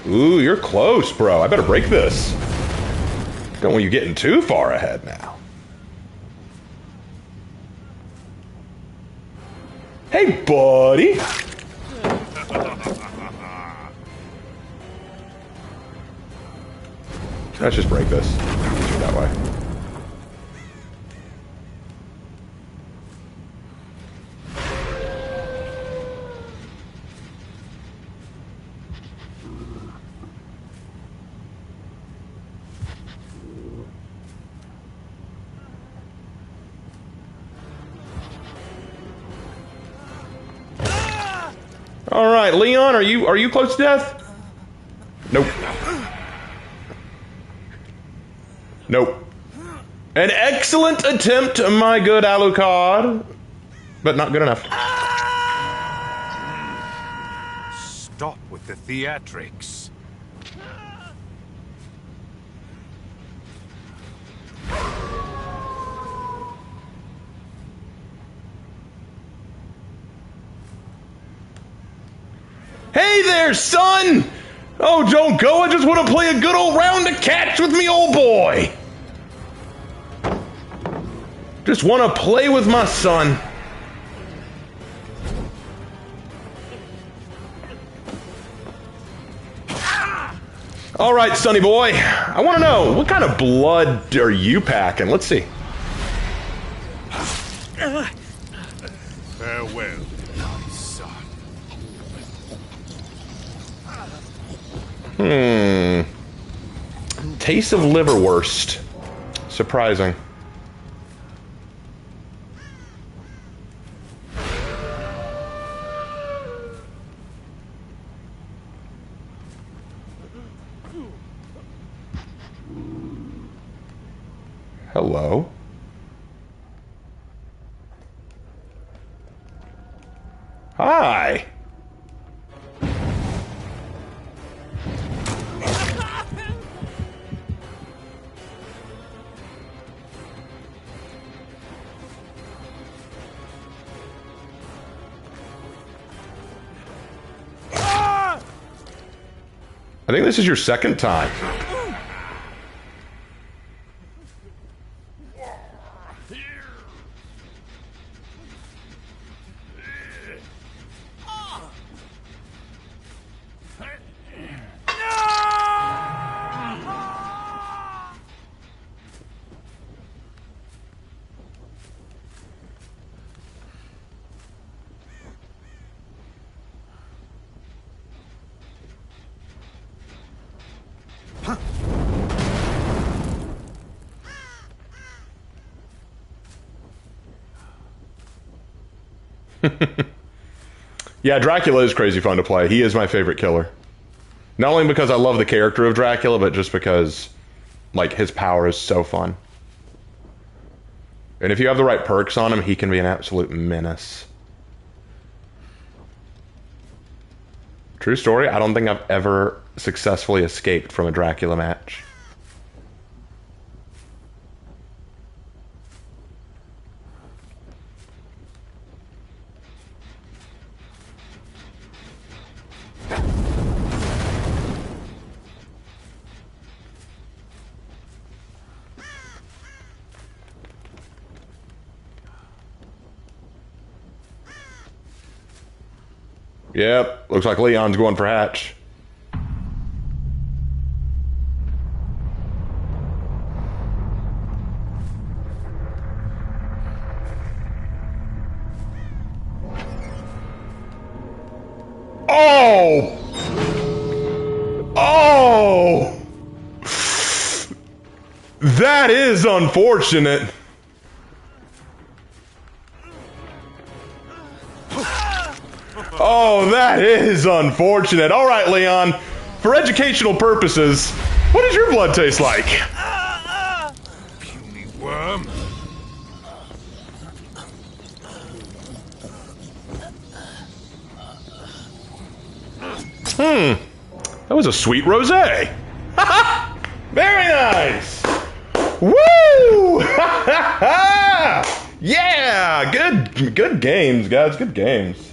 S1: Ooh, you're close, bro. I better break this. Don't want you getting too far ahead now. Hey, buddy. Let's just break this. That way. All right, Leon, are you close to death? Nope. Nope. An excellent attempt, my good Alucard, but not good enough.
S4: Stop with the theatrics.
S1: Hey there, son! Oh, don't go. I just want to play a good old round of catch with me old boy. Just want to play with my son. All right, sonny boy. I want to know, what kind of blood are you packing? Let's see.
S4: Farewell, my son.
S1: Taste of liverwurst. Surprising. Hello. Hi. I think this is your second time. Yeah, Dracula is crazy fun to play. He is my favorite killer. Not only because I love the character of Dracula, but just because, like, his power is so fun. And if you have the right perks on him, he can be an absolute menace. True story, I don't think I've ever successfully escaped from a Dracula match. Yep, looks like Leon's going for Hatch. Oh! Oh! That is unfortunate. Oh, that is unfortunate. All right, Leon. For educational purposes, what does your blood taste like?
S4: Puny worm.
S1: That was a sweet rosé. Very nice. Woo! Yeah, good games, guys. Good games.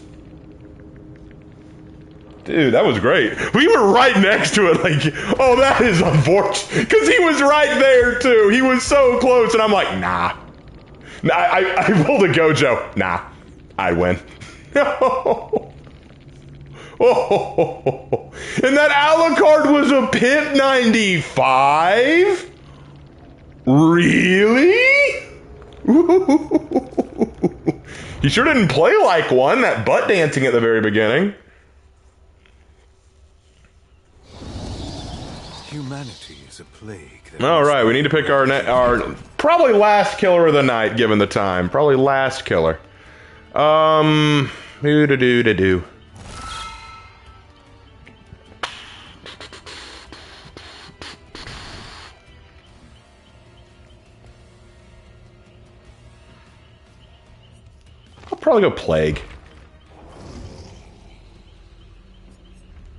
S1: Dude, that was great. We were right next to it, like, oh, that is unfortunate. Because he was right there, too. He was so close, and I'm like, nah. I pulled a Gojo. Nah, I win. Oh, and that Alucard was a Pip 95? Really? He sure didn't play like one, that butt dancing at the very beginning.
S4: Humanity is a plague.
S1: All right, we need to pick our probably last killer of the night, given the time. Probably last killer. Who to do. I'll probably go Plague.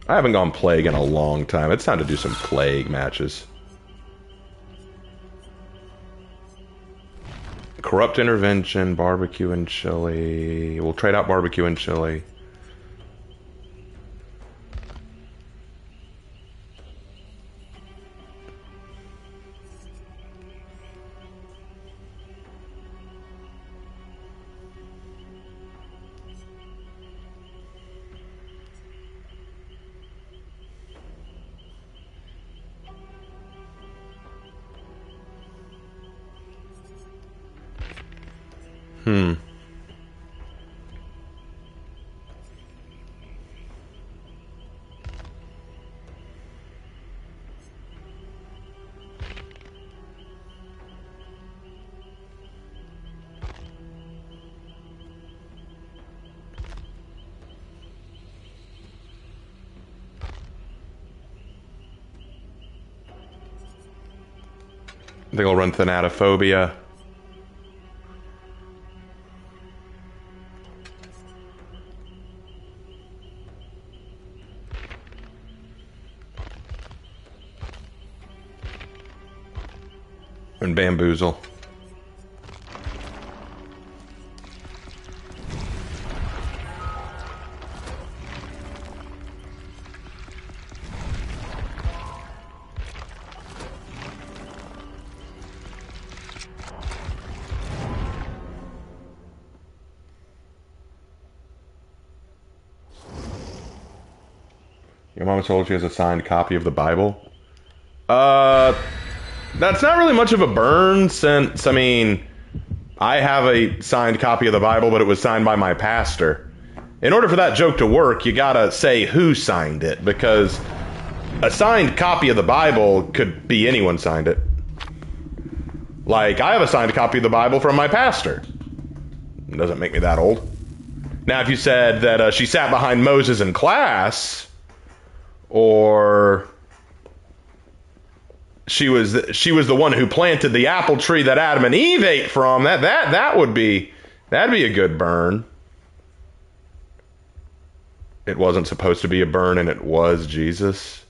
S1: I haven't gone Plague in a long time. It's time to do some Plague matches. Corrupt Intervention, Barbecue and Chili. We'll trade out Barbecue and Chili. think I'll run Thanatophobia. And Bamboozle. Your mama told you has a signed copy of the Bible? That's not really much of a burn since, I mean, I have a signed copy of the Bible, but it was signed by my pastor. In order for that joke to work, you gotta say who signed it, because a signed copy of the Bible could be anyone signed it. Like, I have a signed copy of the Bible from my pastor. It doesn't make me that old. Now, if you said that she sat behind Moses in class, or she was the one who planted the apple tree that Adam and Eve ate from, that'd be a good burn. It wasn't supposed to be a burn, and it was Jesus.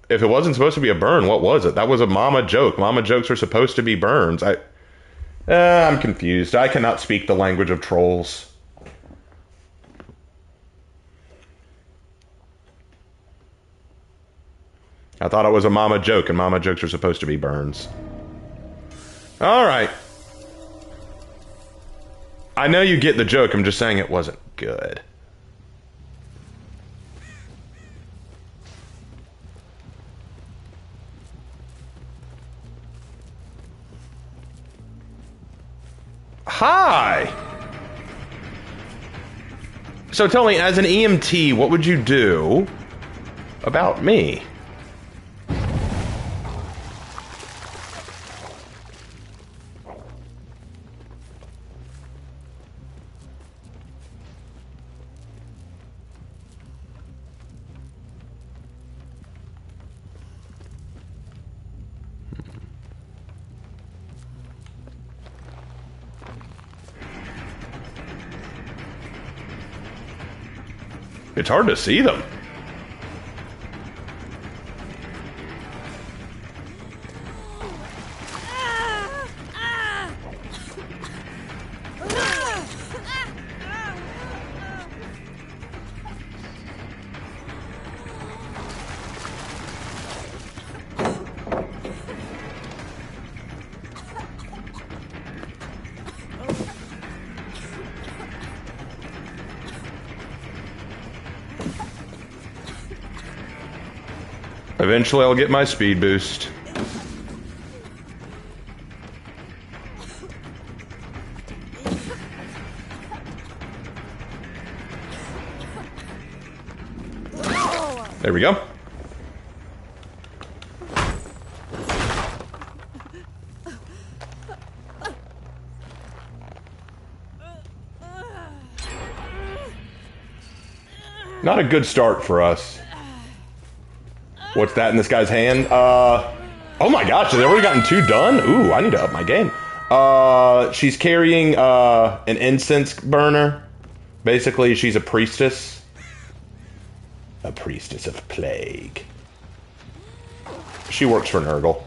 S1: If it wasn't supposed to be a burn, what was it? That was a mama joke. Mama jokes are supposed to be burns. I'm confused. I cannot speak the language of trolls. I thought it was a mama joke, and mama jokes are supposed to be burns. Alright. I know you get the joke, I'm just saying it wasn't good. Hi! So tell me, as an EMT, what would you do about me? It's hard to see them. Eventually I'll get my speed boost. There we go. Not a good start for us. What's that in this guy's hand? Oh my gosh, they've already gotten 2 done? Ooh, I need to up my game. She's carrying, an incense burner. Basically, she's a priestess. A priestess of plague. She works for Nurgle.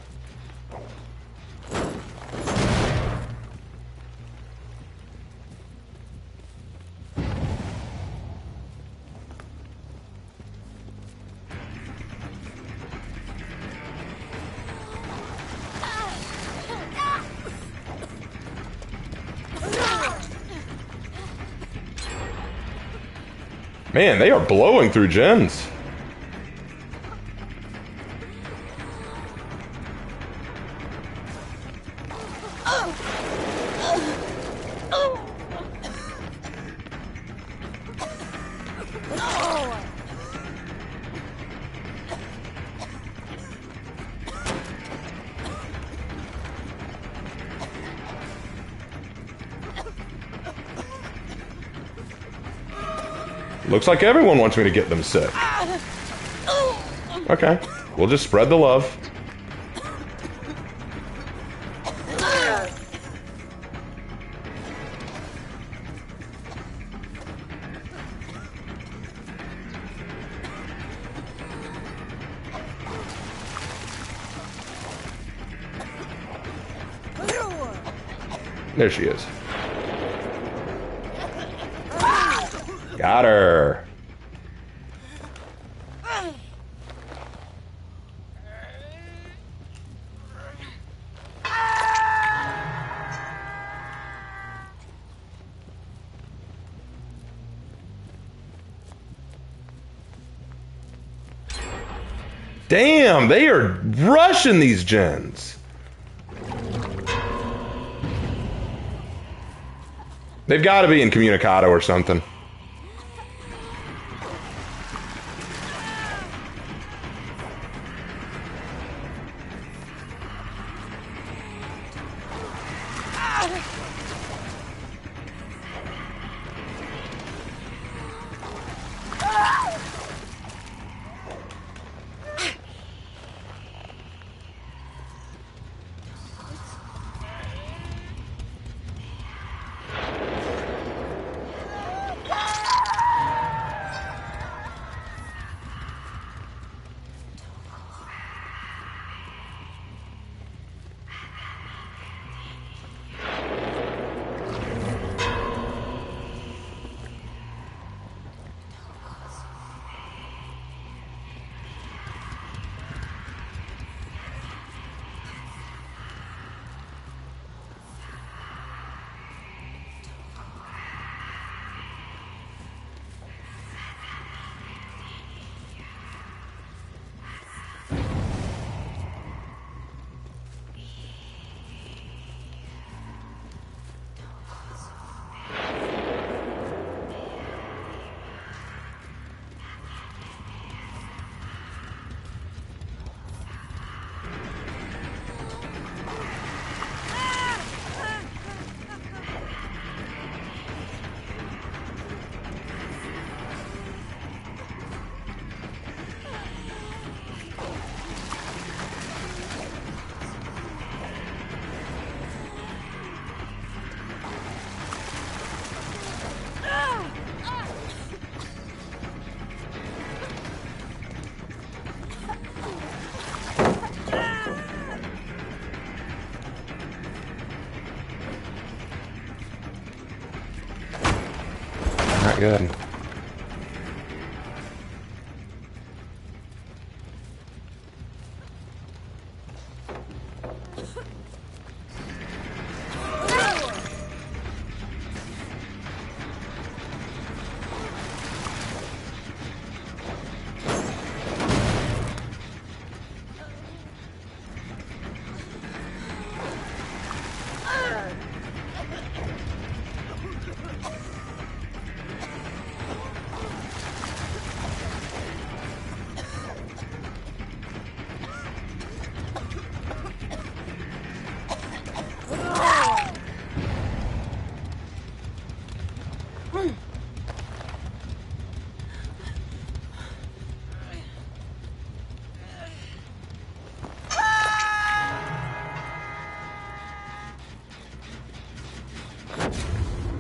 S1: Man, they are blowing through gens. Looks like everyone wants me to get them sick. Okay, we'll just spread the love. There she is. Got her. Damn, they are rushing these gens. They've got to be incommunicado or something. Not good.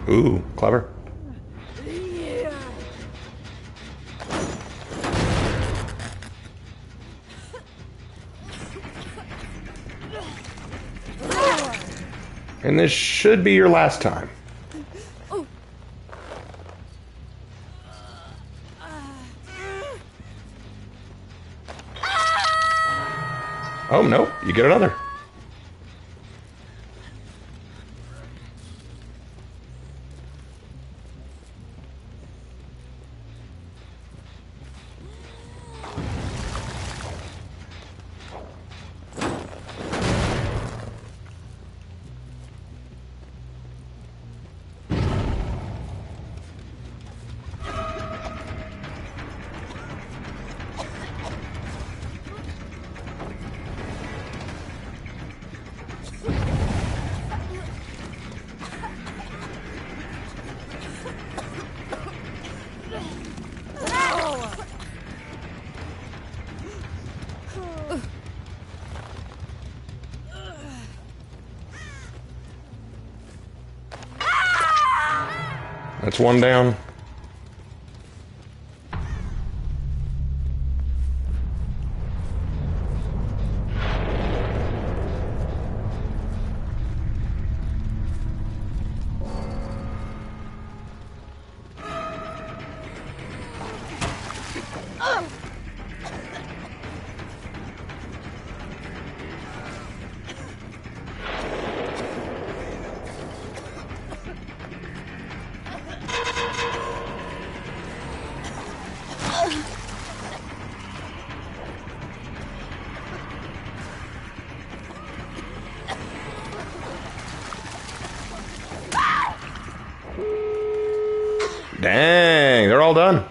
S1: Ooh, clever. And this should be your last time. Oh, no, you get another. That's one down. Dang, they're all done.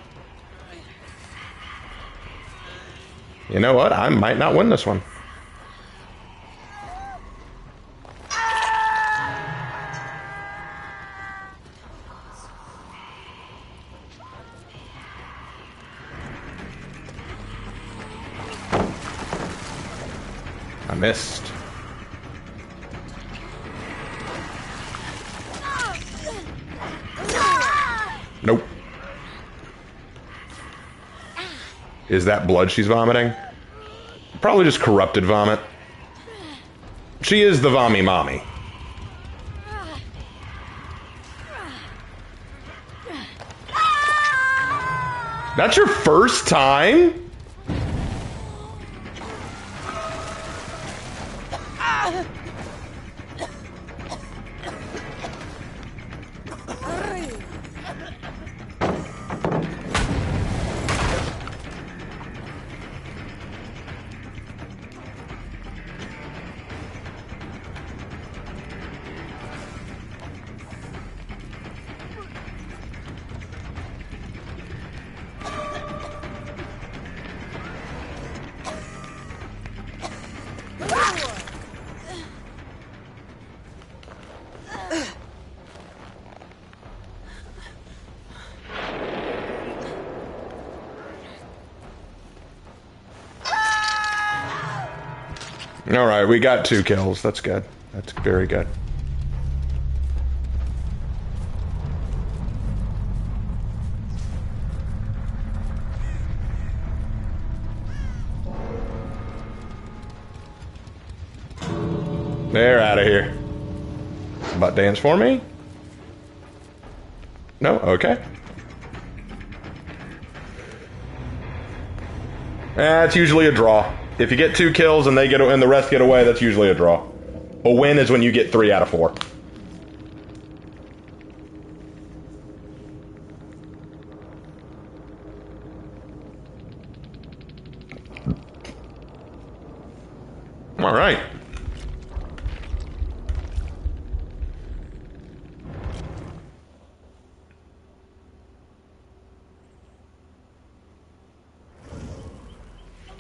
S1: You know what? I might not win this one. I missed. Nope. Is that blood she's vomiting? Probably just corrupted vomit. She is the Vommy Mommy. That's your first time? Alright, we got 2 kills. That's good. That's very good. They're out of here. Butt dance for me? No? Okay. That's usually a draw. If you get 2 kills and the rest get away, that's usually a draw. A win is when you get 3 out of 4. All right.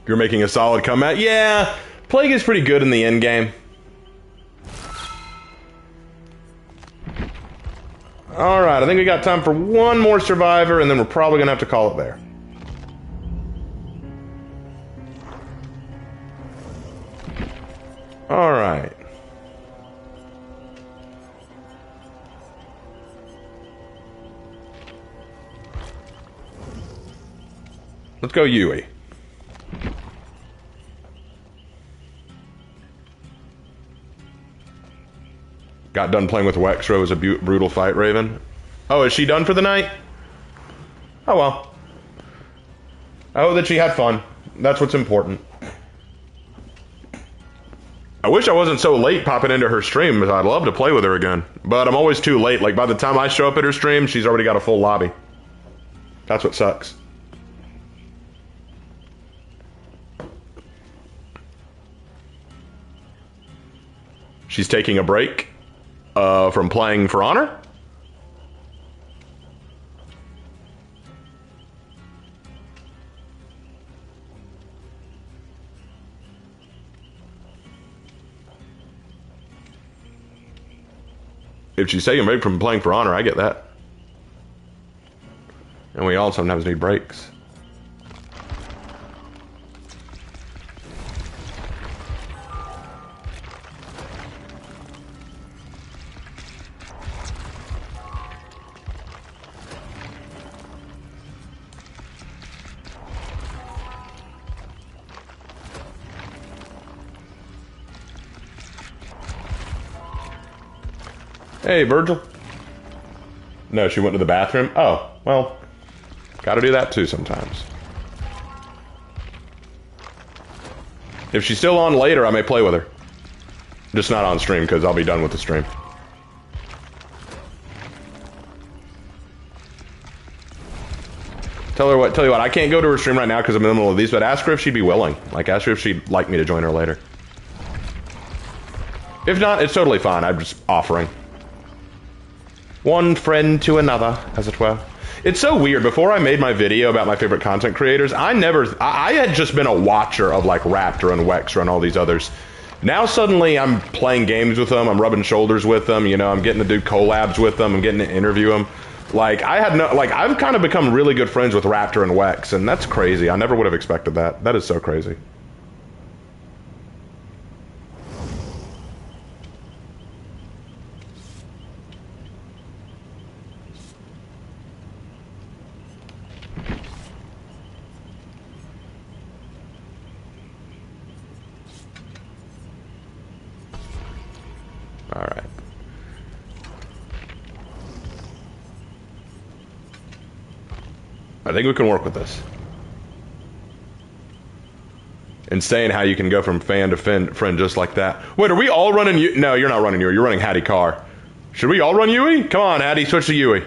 S1: You're making a solid comeback. Yeah, Plague is pretty good in the end game. Alright, I think we got time for one more survivor, and then we're probably going to have to call it there. Alright. Let's go Yui. Got done playing with Wexro. It was a brutal fight, Raven. Oh, is she done for the night? Oh well. I hope that she had fun. That's what's important. I wish I wasn't so late popping into her stream, because I'd love to play with her again. But I'm always too late. Like, by the time I show up at her stream, she's already got a full lobby. That's what sucks. She's taking a break from playing For Honor. If she's taking a break from playing For Honor, I get that. And we all sometimes need breaks. Hey, Virgil. No, she went to the bathroom? Oh, well, gotta do that too sometimes. If she's still on later, I may play with her. Just not on stream, because I'll be done with the stream. Tell you what, I can't go to her stream right now because I'm in the middle of these, but ask her if she'd be willing. Like, ask her if she'd like me to join her later. If not, it's totally fine. I'm just offering. One friend to another, as it were. It's so weird. Before I made my video about my favorite content creators, I had just been a watcher of, like, Raptor and Wexer and all these others. Now suddenly I'm playing games with them, I'm rubbing shoulders with them, you know, I'm getting to do collabs with them, I'm getting to interview them. Like, I've kind of become really good friends with Raptor and Wex, and that's crazy. I never would have expected that. That is so crazy. All right. I think we can work with this. Insane how you can go from fan to friend just like that. Wait, are we all running Yui? No, you're not running Yui. You're running Hattie Carr. Should we all run Yui? Come on, Hattie, switch to Yui.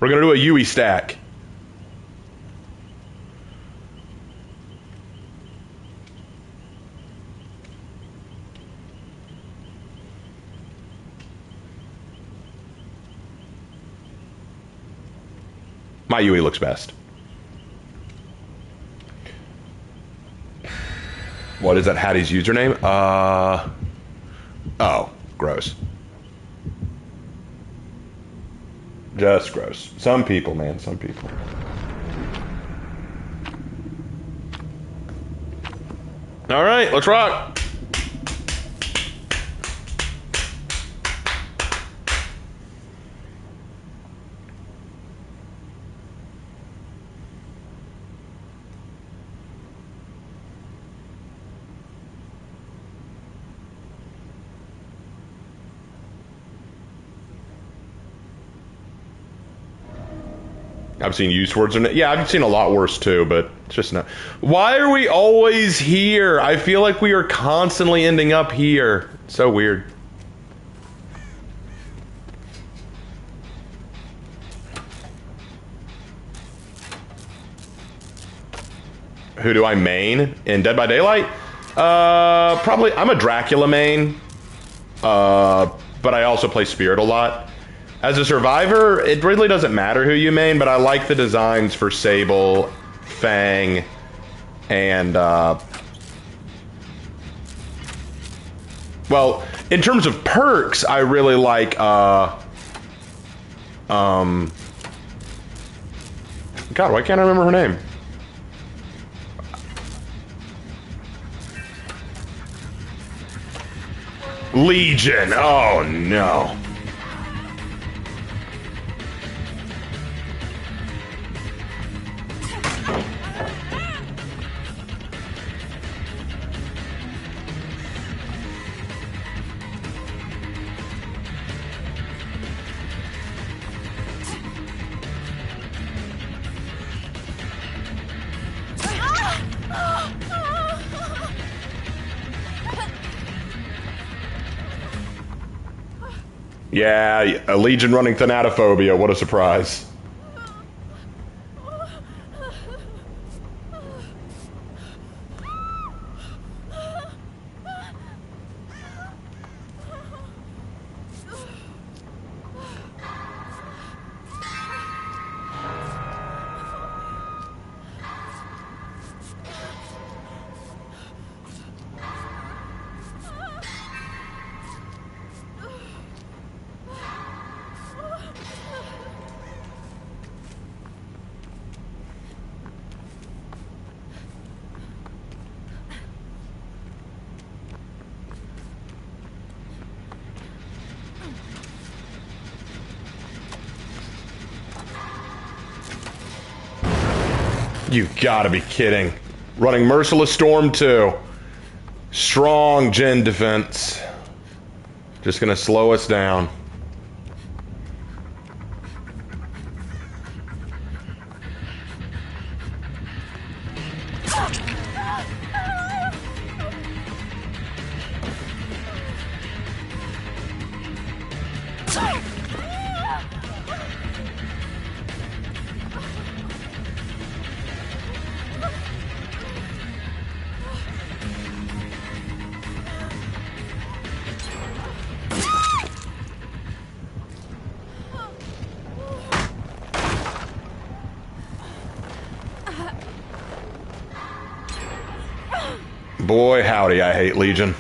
S1: We're going to do a Yui stack. My Yui looks best. What is that Hattie's username? Oh, gross. Just gross. Some people, man, some people. All right, let's rock. I've seen used words in it. Yeah, I've seen a lot worse too, but it's just not. Why are we always here? I feel like we are constantly ending up here. It's so weird. Who do I main in Dead by Daylight? Probably, I'm a Dracula main. But I also play Spirit a lot. As a survivor, it really doesn't matter who you main, but I like the designs for Sable, Fang, and, well, in terms of perks, I really like, God, why can't I remember her name? Legion, oh no. Yeah, a Legion running Thanatophobia, what a surprise. You gotta be kidding. Running Merciless Storm 2. Strong gen defense. Just gonna slow us down. Boy, howdy, I hate Legion.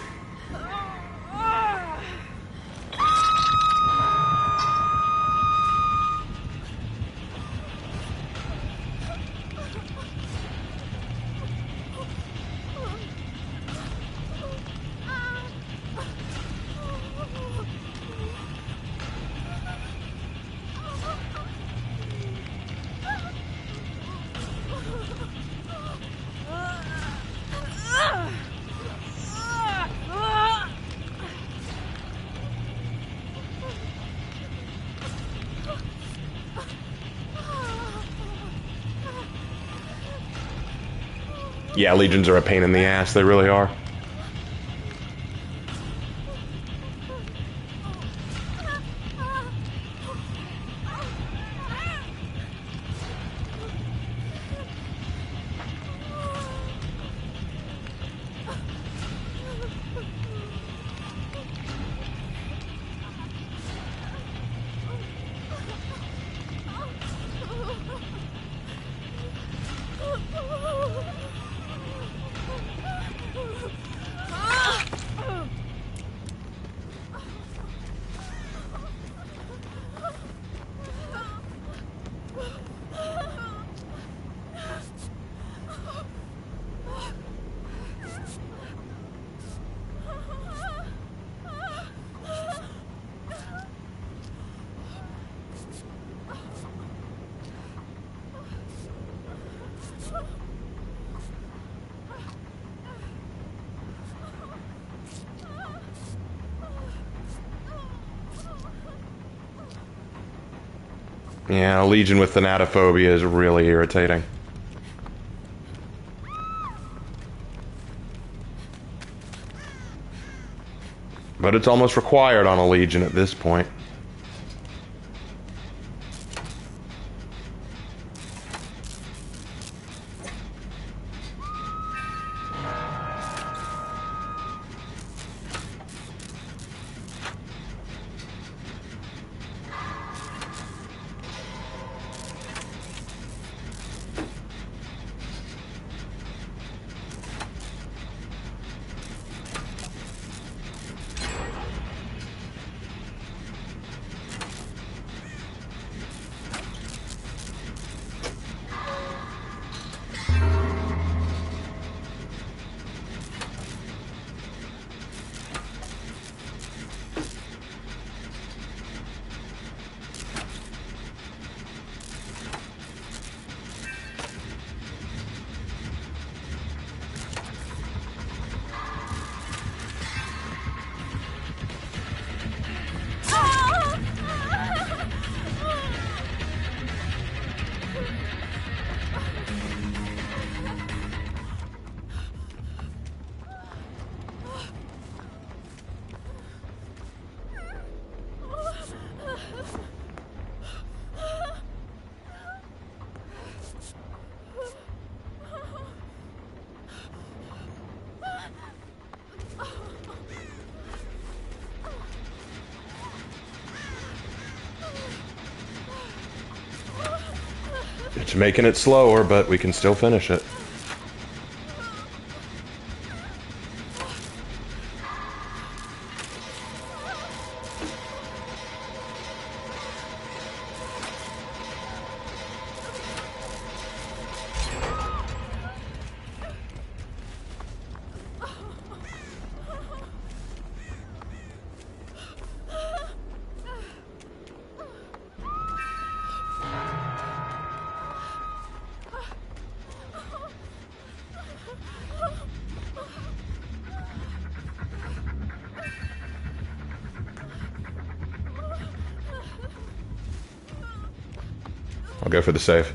S1: Yeah, Legions are a pain in the ass, they really are. Yeah, Legion with thanatophobia is really irritating. But it's almost required on a Legion at this point. It's making it slower, but we can still finish it. I'll go for the save.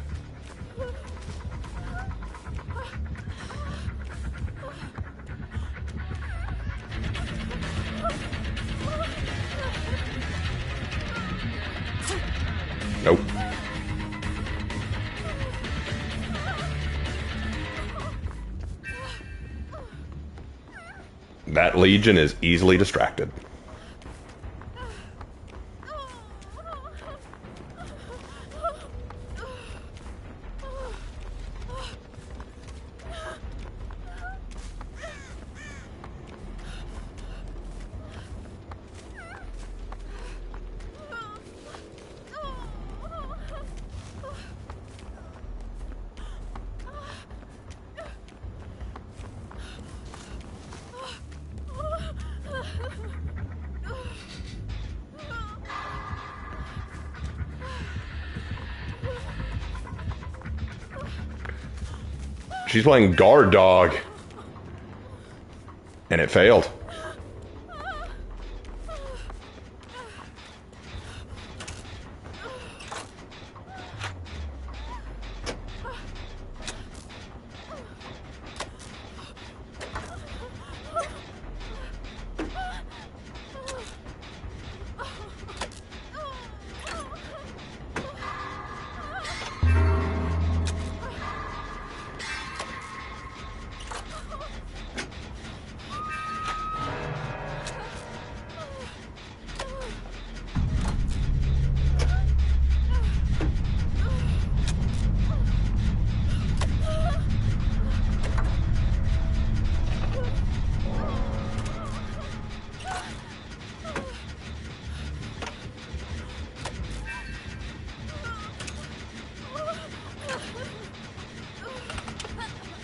S1: Nope. That Legion is easily distracted. She's playing guard dog. And it failed.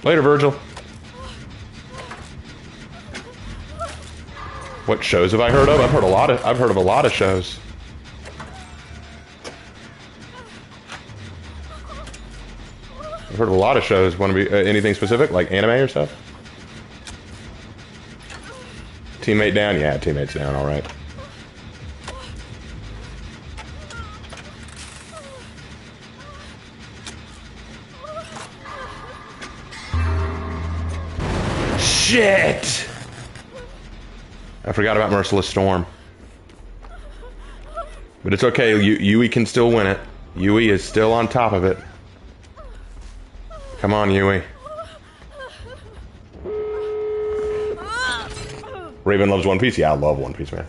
S1: Later, Virgil. What shows have I heard of? I've heard of a lot of shows. I've heard of a lot of shows. Want to be anything specific, like anime or stuff? Teammate down? Yeah, teammate's down. All right. Shit! I forgot about Merciless Storm. But it's okay, Yui can still win it. Yui is still on top of it. Come on, Yui. Raven loves One Piece? Yeah, I love One Piece, man.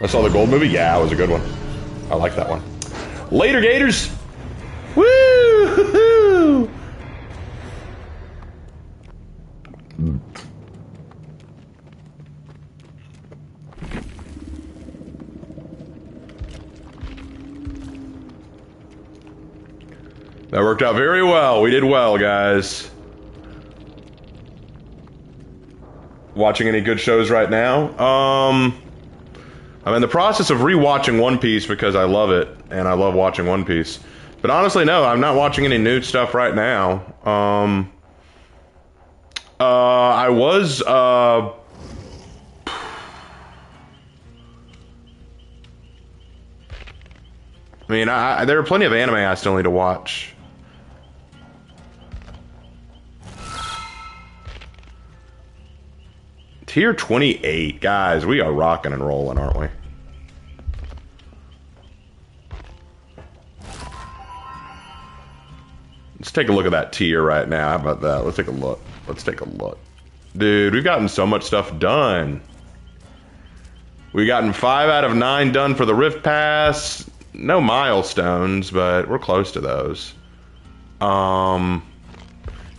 S1: I saw the Gold movie. Yeah, it was a good one. I like that one. Later, Gators. Woo! That worked out very well. We did well, guys. Watching any good shows right now? I'm in the process of rewatching One Piece because I love it, and I love watching One Piece. But honestly, no, I'm not watching any new stuff right now. I was, I mean, there are plenty of anime I still need to watch. Tier 28. Guys, we are rocking and rolling, aren't we? Let's take a look at that tier right now. How about that? Let's take a look. Let's take a look. Dude, we've gotten so much stuff done. We've gotten 5 out of 9 done for the Rift Pass. No milestones, but we're close to those. And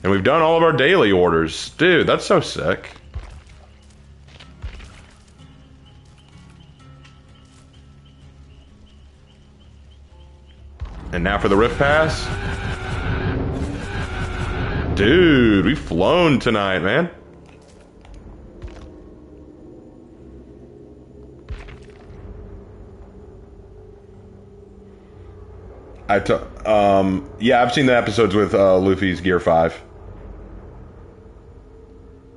S1: we've done all of our daily orders. Dude, that's so sick. And now for the Rift Pass. Dude, we've flown tonight, man. Yeah, I've seen the episodes with Luffy's Gear 5.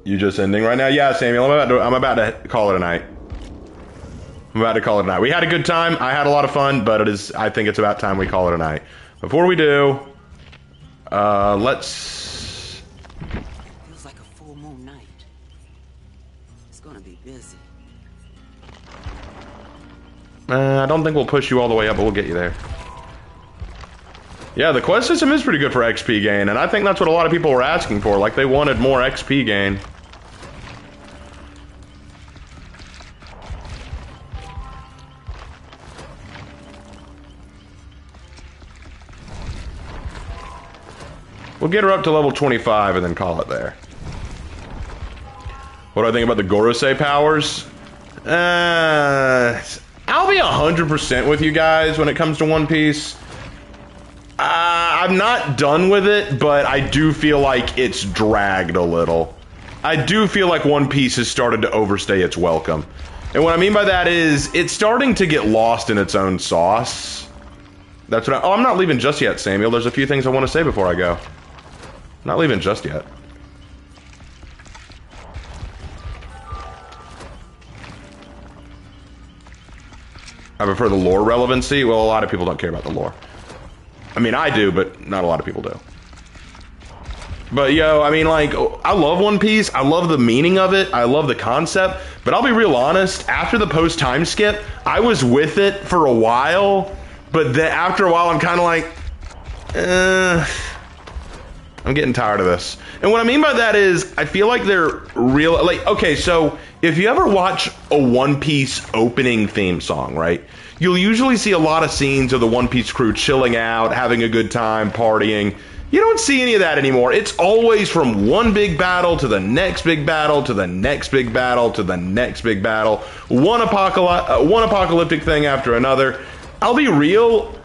S1: You just ending right now? Yeah, Samuel, I'm about to call it a night. I'm about to call it a night. We had a good time. I had a lot of fun, but I think it's about time we call it a night. Before we do, let's...
S2: Feels like a full moon night. It's gonna be busy.
S1: I don't think we'll push you all the way up, but we'll get you there. Yeah, the quest system is pretty good for XP gain, and I think that's what a lot of people were asking for. Like, they wanted more XP gain. We'll get her up to level 25 and then call it there. What do I think about the Gorosei powers? I'll be 100% with you guys when it comes to One Piece. I'm not done with it, but I do feel like it's dragged a little. I do feel like One Piece has started to overstay its welcome. And what I mean by that is, it's starting to get lost in its own sauce. That's what oh, I'm not leaving just yet, Samuel. There's a few things I want to say before I go. Not leaving just yet. I prefer the lore relevancy. Well, a lot of people don't care about the lore. I mean, I do, but not a lot of people do. But, yo, I mean, like, I love One Piece. I love the meaning of it. I love the concept. But I'll be real honest, after the post-time skip, I was with it for a while. But then after a while, I'm kind of like, I'm getting tired of this. And what I mean by that is, I feel like they're real, like, okay, so if you ever watch a One Piece opening theme song, right? You'll usually see a lot of scenes of the One Piece crew chilling out, having a good time, partying. You don't see any of that anymore. It's always from one big battle to the next big battle to the next big battle to the next big battle. One apocalyptic thing after another. I'll be real,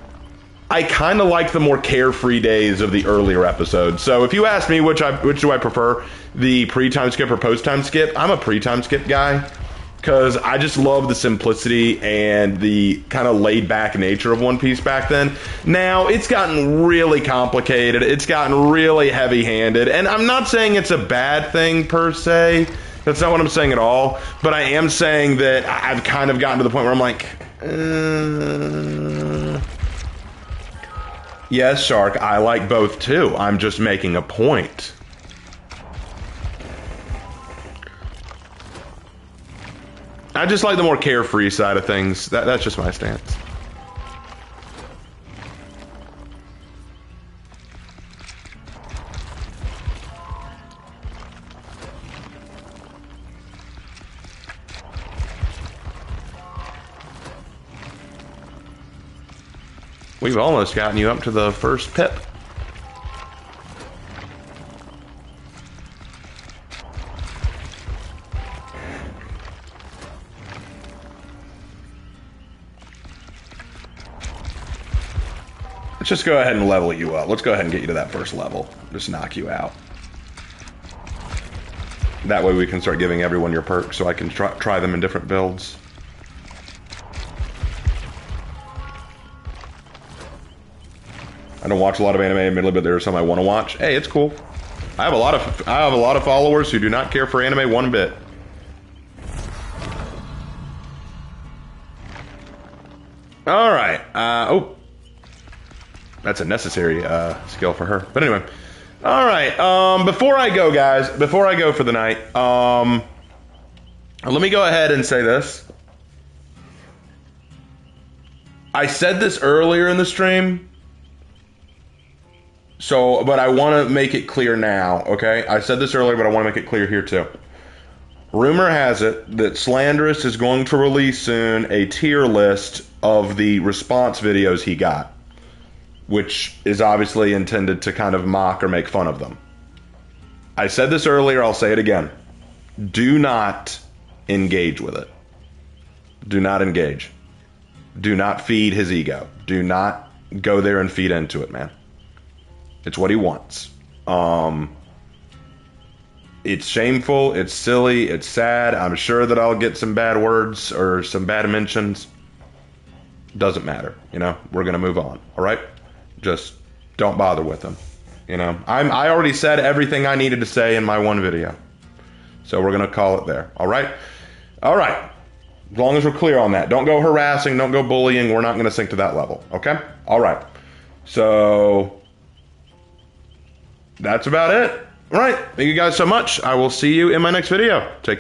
S1: I kind of like the more carefree days of the earlier episodes. So if you ask me which do I prefer, the pre-time skip or post-time skip, I'm a pre-time skip guy. Because I just love the simplicity and the kind of laid-back nature of One Piece back then. Now, it's gotten really complicated. It's gotten really heavy-handed. And I'm not saying it's a bad thing, per se. That's not what I'm saying at all. But I am saying that I've kind of gotten to the point where I'm like, yes, Shark, I like both, too. I'm just making a point. I just like the more carefree side of things. That's just my stance. We've almost gotten you up to the first pip. Let's just go ahead and level you up. Let's go ahead and get you to that first level. Just knock you out. That way we can start giving everyone your perks so I can try them in different builds. I don't watch a lot of anime, admittedly, but there are some I want to watch. Hey, it's cool. I have a lot of followers who do not care for anime one bit. All right. Oh. That's a necessary skill for her. But anyway. All right. Before I go, guys, before I go for the night, let me go ahead and say this. I said this earlier in the stream. But I want to make it clear now, okay? I said this earlier, but I want to make it clear here too. Rumor has it that Slanderous is going to release soon a tier list of the response videos he got, which is obviously intended to kind of mock or make fun of them. I said this earlier, I'll say it again. Do not engage with it. Do not engage. Do not feed his ego. Do not go there and feed into it, man. It's what he wants. It's shameful, it's silly, it's sad. I'm sure that I'll get some bad words or some bad mentions. Doesn't matter, you know? We're gonna move on, all right? Just don't bother with him, you know? I already said everything I needed to say in my one video. So we're gonna call it there, all right? All right. As long as we're clear on that. Don't go harassing, don't go bullying. We're not gonna sink to that level, okay? All right. So that's about it. All right. Thank you guys so much. I will see you in my next video. Take care.